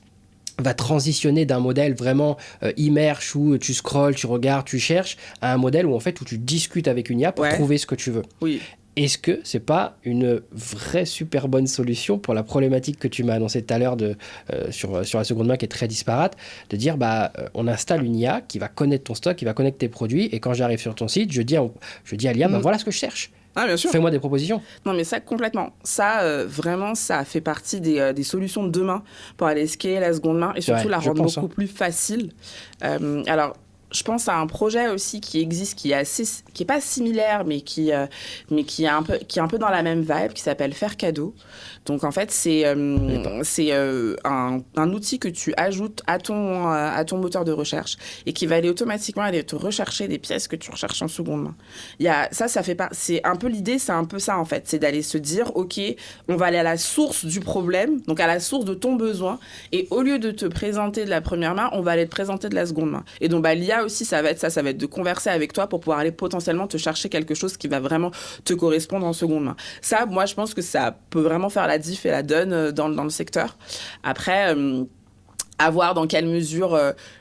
va transitionner d'un modèle vraiment immerse où tu scrolles, tu regardes, tu cherches, à un modèle où tu discutes avec une IA pour trouver ce que tu veux. Oui. Est-ce que c'est pas une vraie super bonne solution pour la problématique que tu m'as annoncée tout à l'heure sur la seconde main qui est très disparate, de dire on installe une IA qui va connaître ton stock, qui va connaître tes produits, et quand j'arrive sur ton site, je dis à l'IA, voilà ce que je cherche. Ah, bien sûr. Fais-moi des propositions. Non, mais ça, complètement. Ça, vraiment, ça fait partie des solutions de demain pour aller scaler la seconde main et surtout la rendre beaucoup plus facile. Alors, je pense à un projet aussi qui existe, qui est pas similaire, mais qui est un peu dans la même vibe, qui s'appelle Faire Cadeau. Donc, en fait, c'est un outil que tu ajoutes à ton moteur de recherche et qui va aller automatiquement aller te rechercher des pièces que tu recherches en seconde main. C'est un peu l'idée, c'est un peu ça, en fait. C'est d'aller se dire, OK, on va aller à la source du problème, donc à la source de ton besoin, et au lieu de te présenter de la première main, on va aller te présenter de la seconde main. Et donc, l'IA aussi, ça va être de converser avec toi pour pouvoir aller potentiellement te chercher quelque chose qui va vraiment te correspondre en seconde main. Ça, moi, je pense que ça peut vraiment faire la diff et la donne dans le secteur. Après, à voir dans quelle mesure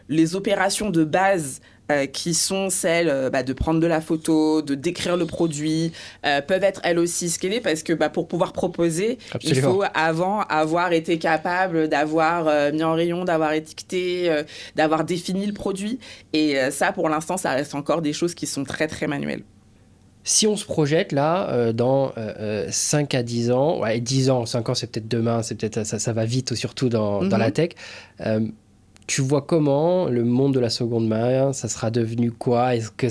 les opérations de base qui sont celles de prendre de la photo, de décrire le produit, peuvent être elles aussi scalées parce que pour pouvoir proposer, Absolument. il faut avant avoir été capable d'avoir mis en rayon, d'avoir étiqueté, d'avoir défini le produit. Et ça, pour l'instant, ça reste encore des choses qui sont très, très manuelles. Si on se projette là, dans 5 à 10 ans, 10 ans, 5 ans c'est peut-être demain, ça va vite, surtout dans la tech, tu vois comment le monde de la seconde main, ça sera devenu quoi? Est-ce que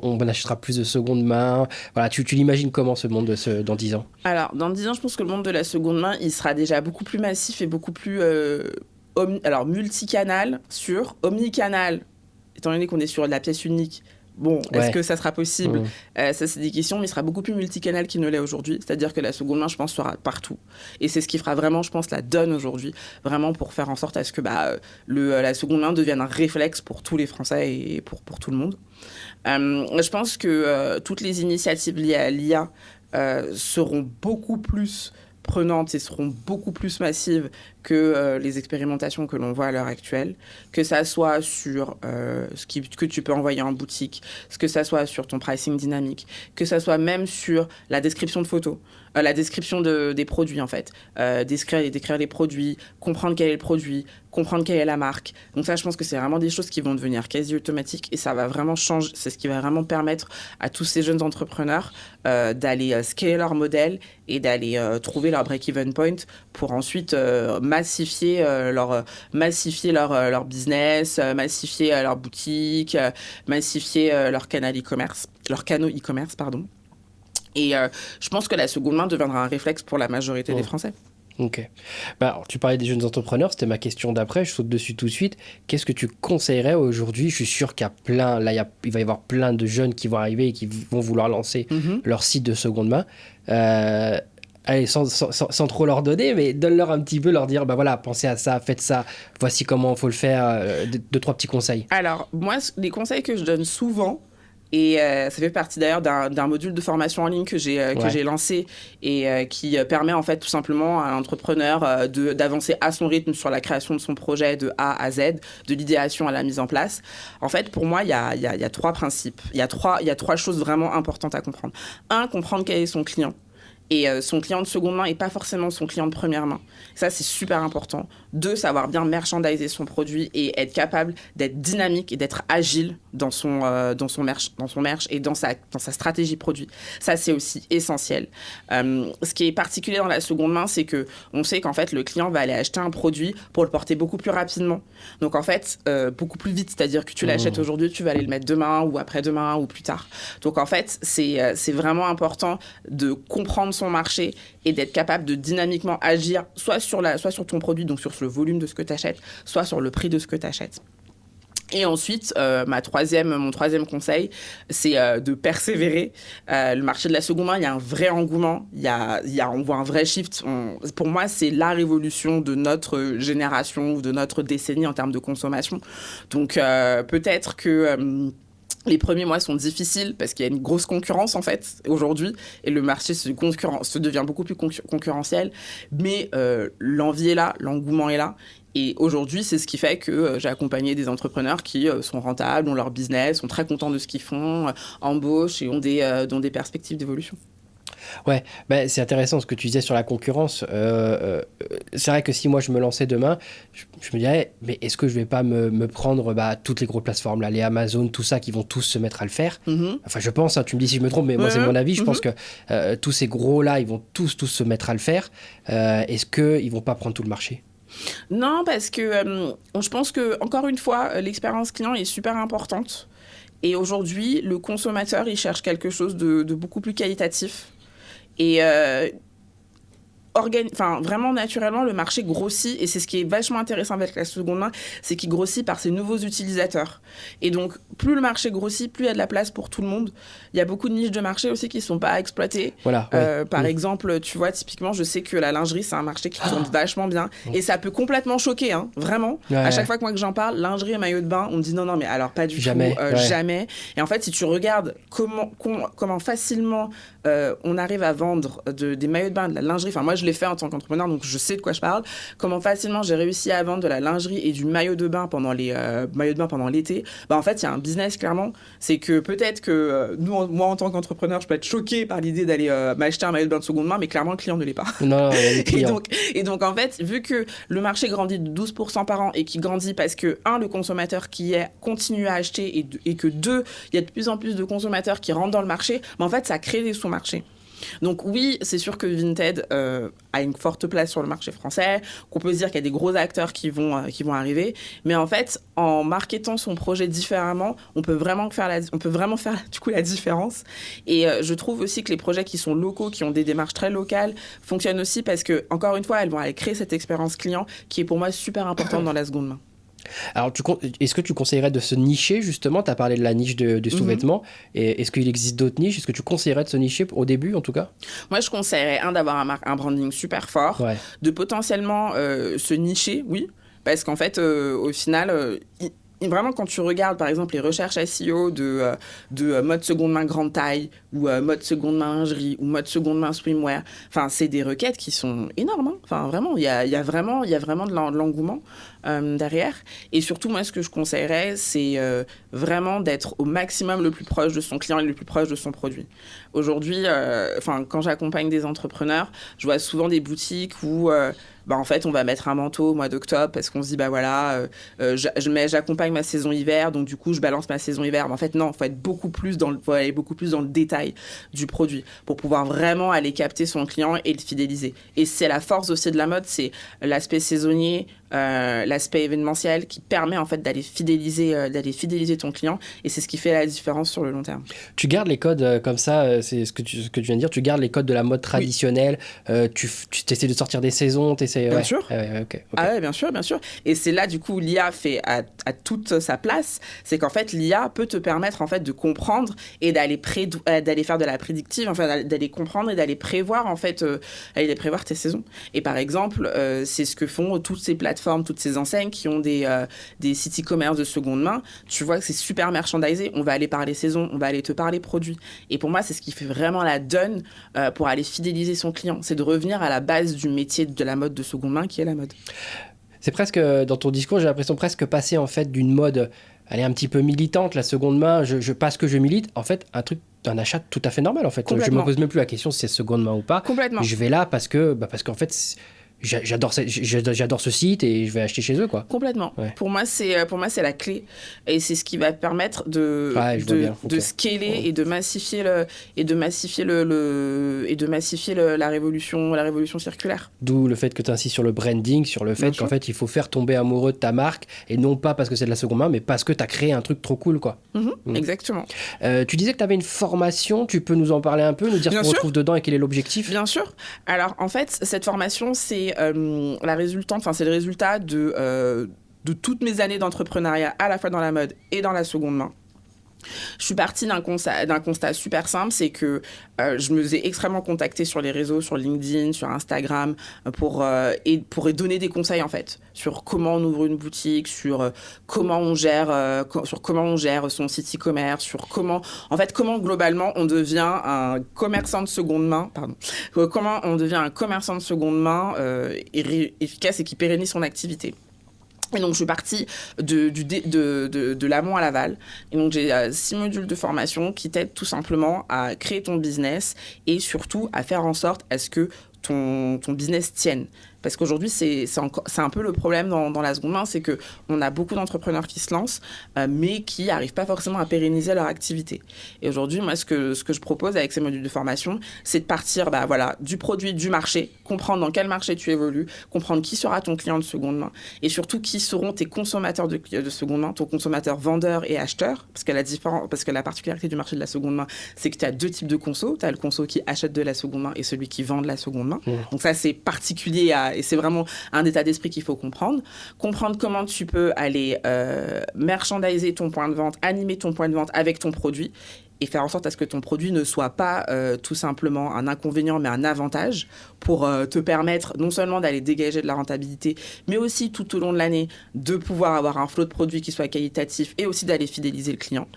on achètera plus de seconde main? Voilà, tu l'imagines comment ce monde dans 10 ans? Alors, dans 10 ans, je pense que le monde de la seconde main, il sera déjà beaucoup plus massif et beaucoup plus multicanal, omnicanal, étant donné qu'on est sur de la pièce unique. Bon, est-ce que ça sera possible? Ça, c'est des questions, mais il sera beaucoup plus multicanal qu'il ne l'est aujourd'hui. C'est-à-dire que la seconde main, je pense, sera partout. Et c'est ce qui fera vraiment, je pense, la donne aujourd'hui, vraiment pour faire en sorte à ce que la seconde main devienne un réflexe pour tous les Français et pour tout le monde. Je pense que toutes les initiatives liées à l'IA seront beaucoup plus prenantes et seront beaucoup plus massives que les expérimentations que l'on voit à l'heure actuelle, que ça soit sur que tu peux envoyer en boutique, que ça soit sur ton pricing dynamique, que ça soit même sur la description de photos, la description des produits en fait, décrire les produits, comprendre quel est le produit, comprendre quelle est la marque. Donc ça, je pense que c'est vraiment des choses qui vont devenir quasi automatiques et ça va vraiment changer. C'est ce qui va vraiment permettre à tous ces jeunes entrepreneurs d'aller scaler leur modèle et d'aller trouver leur break-even point pour ensuite massifier leur business, massifier leur boutique, massifier leur canaux e-commerce, pardon. Et je pense que la seconde main deviendra un réflexe pour la majorité des Français. Ok. Alors, tu parlais des jeunes entrepreneurs, c'était ma question d'après, je saute dessus tout de suite. Qu'est-ce que tu conseillerais aujourd'hui? Je suis sûr qu'il y a plein, là, il va y avoir plein de jeunes qui vont arriver et qui vont vouloir lancer leur site de seconde main. Allez, sans trop leur donner, mais donne-leur un petit peu, leur dire, bah voilà, pensez à ça, faites ça, voici comment il faut le faire, deux, trois petits conseils. Alors, moi, les conseils que je donne souvent, et ça fait partie d'ailleurs d'un module de formation en ligne que j'ai lancé et qui permet en fait tout simplement à l'entrepreneur d'avancer à son rythme sur la création de son projet de A à Z, de l'idéation à la mise en place. En fait, pour moi, il y a trois principes. Il y a trois choses vraiment importantes à comprendre. Un, comprendre quel est son client. Et son client de seconde main n'est pas forcément son client de première main. Ça, c'est super important. Deux, savoir bien merchandiser son produit et être capable d'être dynamique et d'être agile dans son merch et dans sa stratégie produit. Ça, c'est aussi essentiel. Ce qui est particulier dans la seconde main, c'est qu'on sait qu'en fait, le client va aller acheter un produit pour le porter beaucoup plus rapidement. Donc, en fait, beaucoup plus vite. C'est-à-dire que tu l'achètes aujourd'hui, tu vas aller le mettre demain ou après-demain ou plus tard. Donc, en fait, c'est vraiment important de comprendre son marché et d'être capable de dynamiquement agir soit sur ton produit, donc sur le volume de ce que tu achètes, soit sur le prix de ce que tu achètes. Et ensuite, mon troisième conseil, c'est de persévérer. Le marché de la seconde main, il y a un vrai engouement, on voit un vrai shift. Pour moi, c'est la révolution de notre génération ou de notre décennie en termes de consommation. Donc, peut-être que... les premiers mois sont difficiles parce qu'il y a une grosse concurrence en fait aujourd'hui et le marché se devient beaucoup plus concurrentiel, mais l'envie est là, l'engouement est là. Et aujourd'hui, c'est ce qui fait que j'ai accompagné des entrepreneurs qui sont rentables, ont leur business, sont très contents de ce qu'ils font, embauchent et ont des perspectives d'évolution. Ouais, bah, c'est intéressant ce que tu disais sur la concurrence. C'est vrai que si moi je me lançais demain, je me dirais, mais est-ce que je vais pas me prendre toutes les grosses plateformes, là, les Amazon, tout ça, qui vont tous se mettre à le faire. Enfin, je pense, hein, tu me dis si je me trompe, mais moi c'est mon avis, je pense que tous ces gros-là, ils vont tous se mettre à le faire. Est-ce qu'ils vont pas prendre tout le marché ? Non, parce que je pense que, encore une fois, l'expérience client est super importante. Et aujourd'hui, le consommateur, il cherche quelque chose de beaucoup plus qualitatif. Et vraiment naturellement, le marché grossit et c'est ce qui est vachement intéressant avec la seconde main, c'est qu'il grossit par ses nouveaux utilisateurs. Et donc, plus le marché grossit, plus il y a de la place pour tout le monde. Il y a beaucoup de niches de marché aussi qui ne sont pas exploitées. Voilà, par exemple, tu vois, typiquement, je sais que la lingerie, c'est un marché qui tourne vachement bien. Et ça peut complètement choquer, hein, vraiment. Ouais. À chaque fois que j'en parle, lingerie et maillot de bain, on me dit non, mais alors pas du tout. Jamais. Et en fait, si tu regardes comment facilement on arrive à vendre des maillots de bain, de la lingerie, enfin moi je l'ai fait en tant qu'entrepreneur, donc je sais de quoi je parle, comment facilement j'ai réussi à vendre de la lingerie et du maillot de bain pendant l'été. En fait, il y a un business clairement, c'est que peut-être que moi en tant qu'entrepreneur, je peux être choquée par l'idée d'aller m'acheter un maillot de bain de seconde main, mais clairement le client ne l'est pas. Non, il y a des clients. Et donc en fait, vu que le marché grandit de 12% par an et qui grandit parce que le consommateur qui est continue à acheter et que deux, il y a de plus en plus de consommateurs qui rentrent dans le marché, en fait ça crée des sous-marchés. Donc oui, c'est sûr que Vinted a une forte place sur le marché français, qu'on peut se dire qu'il y a des gros acteurs qui vont arriver, mais en fait, en marketant son projet différemment, on peut vraiment faire du coup la différence. Et je trouve aussi que les projets qui sont locaux, qui ont des démarches très locales, fonctionnent aussi parce que, encore une fois, elles vont aller créer cette expérience client qui est pour moi super importante dans la seconde main. Alors, est-ce que tu conseillerais de se nicher, justement ? Tu as parlé de la niche du sous-vêtement. Et est-ce qu'il existe d'autres niches ? Est-ce que tu conseillerais de se nicher au début, en tout cas ? Moi, je conseillerais, d'avoir un branding super fort, de potentiellement se nicher, oui, parce qu'en fait, au final... Vraiment, quand tu regardes, par exemple, les recherches SEO de mode seconde main grande taille ou mode seconde main lingerie ou mode seconde main swimwear, c'est des requêtes qui sont énormes. Vraiment, il y a vraiment de l'engouement derrière. Et surtout, moi, ce que je conseillerais, c'est vraiment d'être au maximum le plus proche de son client et le plus proche de son produit. Aujourd'hui, quand j'accompagne des entrepreneurs, je vois souvent des boutiques où... en fait, on va mettre un manteau au mois d'octobre parce qu'on se dit, j'accompagne ma saison hiver, donc du coup, je balance ma saison hiver. Mais en fait, non, il faut aller beaucoup plus dans le détail du produit pour pouvoir vraiment aller capter son client et le fidéliser. Et c'est la force aussi de la mode, c'est l'aspect saisonnier, l'aspect événementiel qui permet en fait d'aller fidéliser ton client, et c'est ce qui fait la différence sur le long terme. Tu gardes les codes comme ça, c'est ce que tu viens de dire, tu gardes les codes de la mode traditionnelle, tu essaies de sortir des saisons, Bien sûr. Okay. Ah ouais, bien sûr. Et c'est là, du coup, l'IA fait à toute sa place. C'est qu'en fait, l'IA peut te permettre, en fait, de comprendre et d'aller faire de la prédictive, enfin, d'aller comprendre et d'aller prévoir, en fait, prévoir tes saisons. Et par exemple, c'est ce que font toutes ces plateformes, toutes ces enseignes qui ont des sites e-commerce de seconde main. Tu vois que c'est super merchandisé. On va aller parler saison, on va aller te parler produits. Et pour moi, c'est ce qui fait vraiment la donne pour aller fidéliser son client. C'est de revenir à la base du métier de la mode de seconde main, qui est la mode. C'est presque, dans ton discours, j'ai l'impression presque passer en fait d'une mode, elle est un petit peu militante, la seconde main, parce que je milite, en fait, un achat tout à fait normal en fait. Je me pose même plus la question si c'est seconde main ou pas. Complètement. Je vais là parce qu'en fait, j'adore ce site et je vais acheter chez eux, quoi. Complètement. Ouais. Pour moi, c'est la clé, et c'est ce qui va permettre de scaler et de massifier la révolution circulaire. D'où le fait que tu insistes sur le branding, sur le fait qu'en fait, il faut faire tomber amoureux de ta marque, et non pas parce que c'est de la seconde main, mais parce que tu as créé un truc trop cool, quoi. Exactement. Tu disais que tu avais une formation, tu peux nous en parler un peu, nous dire ce qu'on retrouve dedans et quel est l'objectif? Bien sûr. Alors, en fait, cette formation, c'est le résultat de toutes mes années d'entrepreneuriat, à la fois dans la mode et dans la seconde main. Je suis partie d'un constat super simple, c'est que je me faisais extrêmement contacter sur les réseaux, sur LinkedIn, sur Instagram, pour donner des conseils en fait sur comment on ouvre une boutique, sur comment on gère son site e-commerce, sur comment globalement on devient un commerçant de seconde main, efficace et qui pérennise son activité. Et donc, je suis partie de l'amont à l'aval. Et donc, j'ai 6 modules de formation qui t'aident tout simplement à créer ton business et surtout à faire en sorte à ce que ton business tienne. Parce qu'aujourd'hui, c'est un peu le problème dans la seconde main, c'est qu'on a beaucoup d'entrepreneurs qui se lancent, mais qui n'arrivent pas forcément à pérenniser leur activité. Et aujourd'hui, moi, ce que je propose avec ces modules de formation, c'est de partir du produit, du marché, comprendre dans quel marché tu évolues, comprendre qui sera ton client de seconde main, et surtout qui seront tes consommateurs de seconde main, ton consommateur vendeur et acheteur, parce que la particularité du marché de la seconde main, c'est que tu as 2 types de conso. Tu as le conso qui achète de la seconde main et celui qui vend de la seconde main. Donc ça, c'est particulier et c'est vraiment un état d'esprit qu'il faut comprendre. Comprendre comment tu peux aller merchandiser ton point de vente, animer ton point de vente avec ton produit, et faire en sorte à ce que ton produit ne soit pas tout simplement un inconvénient, mais un avantage pour te permettre non seulement d'aller dégager de la rentabilité, mais aussi tout au long de l'année de pouvoir avoir un flot de produits qui soit qualitatif et aussi d'aller fidéliser le client.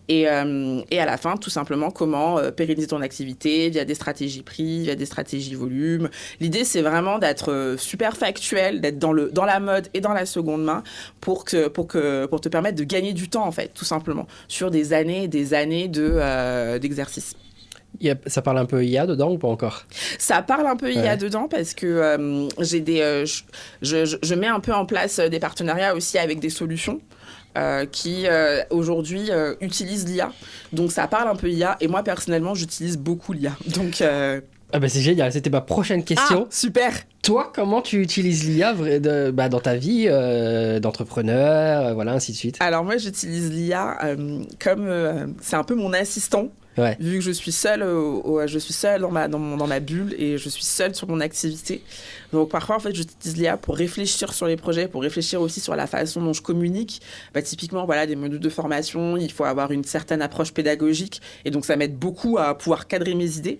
Et à la fin, tout simplement, comment pérenniser ton activité via des stratégies prix, via des stratégies volume. L'idée, c'est vraiment d'être super factuel, d'être dans la mode et dans la seconde main pour te permettre de gagner du temps, en fait, tout simplement, sur des années et des années d'exercice. Ça parle un peu IA dedans ou pas encore? Ça parle un peu IA dedans parce que je mets un peu en place des partenariats aussi avec des solutions qui aujourd'hui utilisent l'IA. Donc ça parle un peu IA, et moi personnellement j'utilise beaucoup l'IA. Donc c'est génial, c'était ma prochaine question. Ah, super. Toi, comment tu utilises l'IA dans ta vie d'entrepreneur, ainsi de suite? Alors moi j'utilise l'IA comme c'est un peu mon assistant. Ouais. Vu que je suis seule, dans ma bulle, et je suis seule sur mon activité. Donc parfois, en fait, j'utilise l'IA pour réfléchir sur les projets, pour réfléchir aussi sur la façon dont je communique. Typiquement, des modules de formation, il faut avoir une certaine approche pédagogique, et donc ça m'aide beaucoup à pouvoir cadrer mes idées.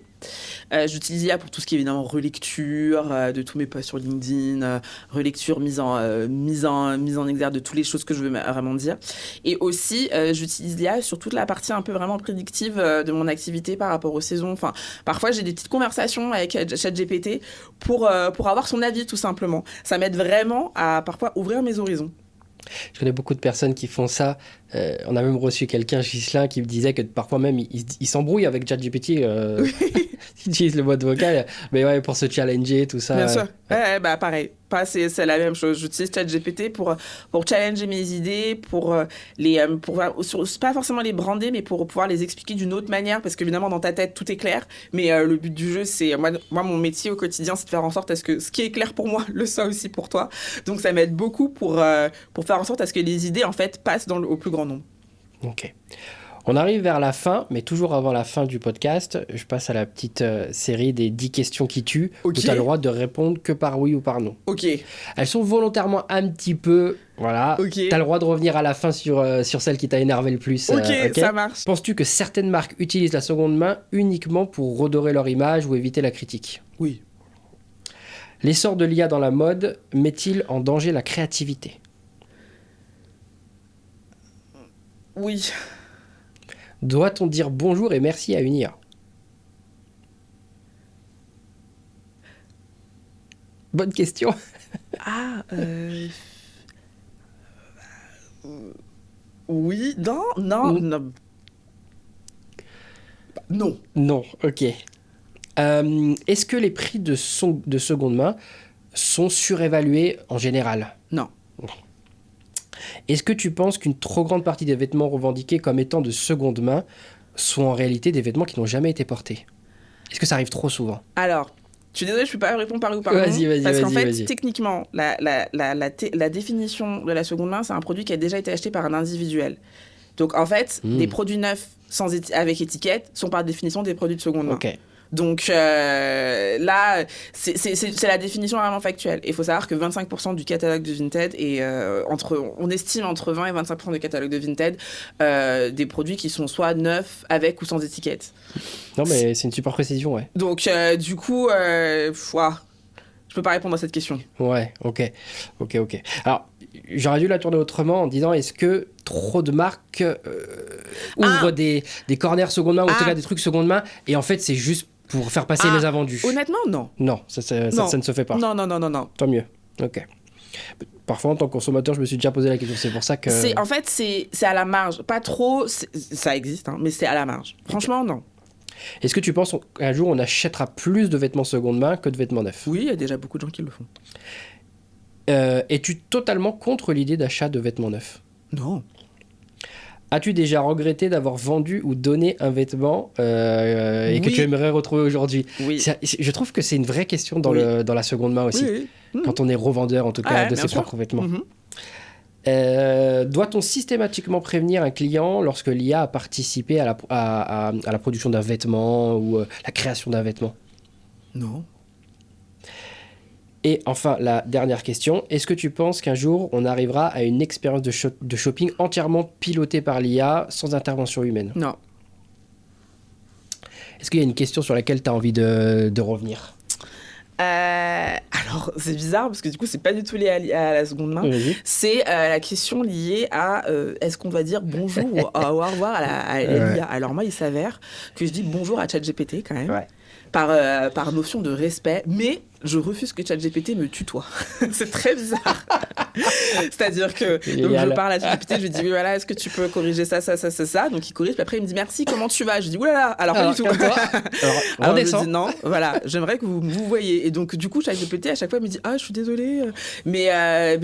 J'utilise l'IA pour tout ce qui est évidemment relecture de tous mes posts sur LinkedIn, relecture, mise en exergue de toutes les choses que je veux vraiment dire. Et aussi, j'utilise l'IA sur toute la partie un peu vraiment prédictive de mon activité par rapport aux saisons. Enfin, parfois, j'ai des petites conversations avec ChatGPT pour avoir son avis, tout simplement. Ça m'aide vraiment à parfois ouvrir mes horizons. Je connais beaucoup de personnes qui font ça. On a même reçu quelqu'un, Ghislain, qui me disait que parfois même il s'embrouille avec ChatGPT. Il utilise le mode vocal, mais pour se challenger, tout ça. Bien sûr. Pareil. pas, c'est la même chose. J'utilise ChatGPT pour challenger mes idées, pour pas forcément les brander, mais pour pouvoir les expliquer d'une autre manière, parce qu'évidemment, dans ta tête, tout est clair. Mais le but du jeu, c'est, moi, mon métier au quotidien, c'est de faire en sorte à ce que ce qui est clair pour moi le soit aussi pour toi. Donc, ça m'aide beaucoup pour faire en sorte à ce que les idées, en fait, passent au plus grand nombre. Ok. On arrive vers la fin, mais toujours avant la fin du podcast, je passe à la petite série des 10 questions qui tuent, où tu as le droit de répondre que par oui ou par non. Ok. Elles sont volontairement un petit peu... Voilà. Okay. Tu as le droit de revenir à la fin sur celle qui t'a énervé le plus. Ok, ça marche. Penses-tu que certaines marques utilisent la seconde main uniquement pour redorer leur image ou éviter la critique ? Oui. L'essor de l'IA dans la mode met-il en danger la créativité ? Oui. Doit-on dire bonjour et merci à une IA ? Bonne question. Oui, non. Non, ok. Est-ce que les prix de seconde main sont surévalués en général ? Non. Est-ce que tu penses qu'une trop grande partie des vêtements revendiqués comme étant de seconde main sont en réalité des vêtements qui n'ont jamais été portés ? Est-ce que ça arrive trop souvent ? Alors, je suis désolée, je ne peux pas répondre par oui ou par non. Parce qu'en fait, techniquement, la définition de la seconde main, c'est un produit qui a déjà été acheté par un individuel. Donc, en fait, des produits neufs avec étiquette sont par définition des produits de seconde main. Ok. Donc là, c'est la définition vraiment factuelle. Il faut savoir que 25% du catalogue de Vinted est on estime entre 20 et 25% du catalogue de Vinted des produits qui sont soit neufs avec ou sans étiquette. Non mais c'est une super précision, ouais. Donc du coup, je peux pas répondre à cette question. Ouais, ok. Alors, j'aurais dû la tourner autrement en disant est-ce que trop de marques ouvrent des corners seconde main ou en tout cas des trucs seconde main et en fait c'est juste pour faire passer les invendus. Honnêtement, non. Non, ça ne se fait pas. Non. Tant mieux. Ok. Parfois, en tant que consommateur, je me suis déjà posé la question. C'est pour ça que... En fait, c'est à la marge. Pas trop, ça existe, hein, mais c'est à la marge. Franchement, non. Est-ce que tu penses qu'un jour, on achètera plus de vêtements seconde main que de vêtements neufs ? Oui, il y a déjà beaucoup de gens qui le font. Es-tu totalement contre l'idée d'achat de vêtements neufs ? Non. As-tu déjà regretté d'avoir vendu ou donné un vêtement et que tu aimerais retrouver aujourd'hui ? Oui. Je trouve que c'est une vraie question dans la seconde main aussi. Oui. Quand on est revendeur, en tout cas, de ses propres vêtements. Doit-on systématiquement prévenir un client lorsque l'IA a participé à la production d'un vêtement ou la création d'un vêtement ? Non. Et enfin, la dernière question, est-ce que tu penses qu'un jour, on arrivera à une expérience de shopping entièrement pilotée par l'IA, sans intervention humaine ? Non. Est-ce qu'il y a une question sur laquelle tu as envie de revenir ? Alors, c'est bizarre, parce que du coup, c'est pas du tout lié à la seconde main. Oui. C'est la question liée à est-ce qu'on doit dire bonjour ou au revoir à l'IA ? Alors moi, il s'avère que je dis bonjour à ChatGPT quand même. Ouais. Par notion de respect, mais je refuse que ChatGPT me tutoie. C'est très bizarre. C'est-à-dire que donc je parle à ChatGPT, je lui dis oui, voilà, est-ce que tu peux corriger ça. Donc il corrige, puis après il me dit merci, comment tu vas ? Je dis oulala, alors pas du tout. Alors je dis non, voilà, j'aimerais que vous voyez. Et donc du coup ChatGPT à chaque fois me dit ah je suis désolée, mais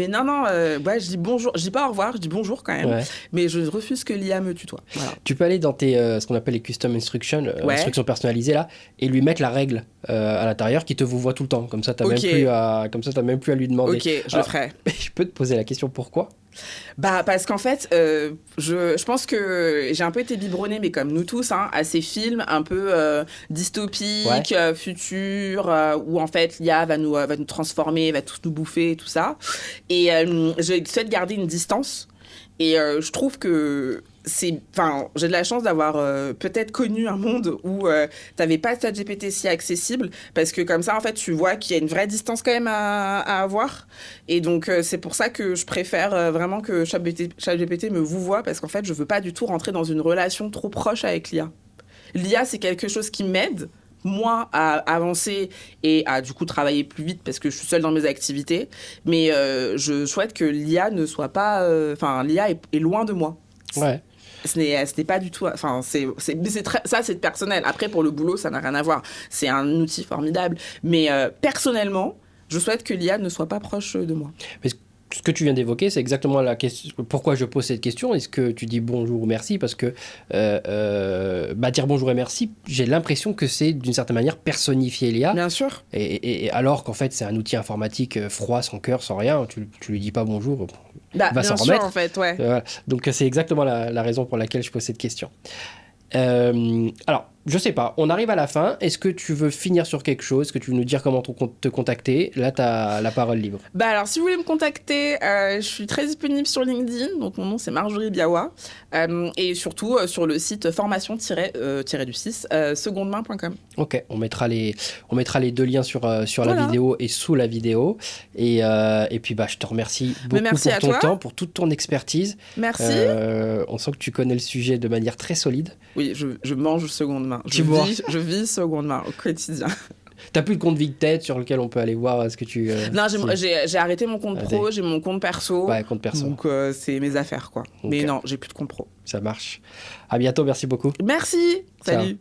non, ouais, je dis bonjour, je dis pas au revoir, je dis bonjour quand même, mais je refuse que l'IA me tutoie. Voilà. Tu peux aller dans tes ce qu'on appelle les custom instructions, instructions personnalisées là, et lui mettre la règle à l'intérieur qui te vous voit tout le temps. Comme ça, t'as même plus à lui demander. Ok, je le ferai. Je peux te poser la question pourquoi ? Parce qu'en fait, je pense que j'ai un peu été biberonnée, mais comme nous tous, à ces films un peu dystopiques, futurs, où en fait l'IA va nous transformer, va tous nous bouffer, tout ça. Et je souhaite garder une distance. Et je trouve que j'ai de la chance d'avoir peut-être connu un monde où t'avais pas ChatGPT si accessible, parce que comme ça, en fait, tu vois qu'il y a une vraie distance quand même à avoir. Et donc, c'est pour ça que je préfère vraiment que ChatGPT me vouvoie, parce qu'en fait, je veux pas du tout rentrer dans une relation trop proche avec l'IA. L'IA, c'est quelque chose qui m'aide, moi, à avancer et à, du coup, travailler plus vite parce que je suis seule dans mes activités. Mais je souhaite que l'IA ne soit pas... l'IA est loin de moi. Ouais. Ce n'est pas du tout... ça, c'est personnel. Après, pour le boulot, ça n'a rien à voir. C'est un outil formidable. Mais personnellement, je souhaite que l'IA ne soit pas proche de moi. Mais ce que tu viens d'évoquer, c'est exactement la question. Pourquoi je pose cette question? Est-ce que tu dis bonjour ou merci? Parce que dire bonjour et merci, j'ai l'impression que c'est d'une certaine manière personnifier l'IA. Bien sûr. Et alors qu'en fait, c'est un outil informatique froid, sans cœur, sans rien. Tu lui dis pas bonjour, il va s'en remettre. En fait, ouais. Voilà. Donc c'est exactement la raison pour laquelle je pose cette question. Alors, je sais pas, on arrive à la fin. Est-ce que tu veux finir sur quelque chose? Est-ce que tu veux nous dire comment te contacter? Là, tu as la parole libre. Alors, si vous voulez me contacter, je suis très disponible sur LinkedIn. Donc, mon nom, c'est Marjorie Biawa. Et surtout, sur le site formation-du6, secondemain.com. Ok, on mettra les deux liens sur la vidéo et sous la vidéo. Et puis, je te remercie beaucoup pour ton temps, pour toute ton expertise. Merci. On sent que tu connais le sujet de manière très solide. Oui, je mange seconde main. Je vis seconde main au quotidien. T'as plus de compte VidTech sur lequel on peut aller voir ce que tu... Non, j'ai arrêté mon compte pro, j'ai mon compte perso. Ouais, compte perso. Donc, c'est mes affaires, quoi. Okay. Mais non, j'ai plus de compte pro. Ça marche. À bientôt, merci beaucoup. Merci. Salut. Ciao.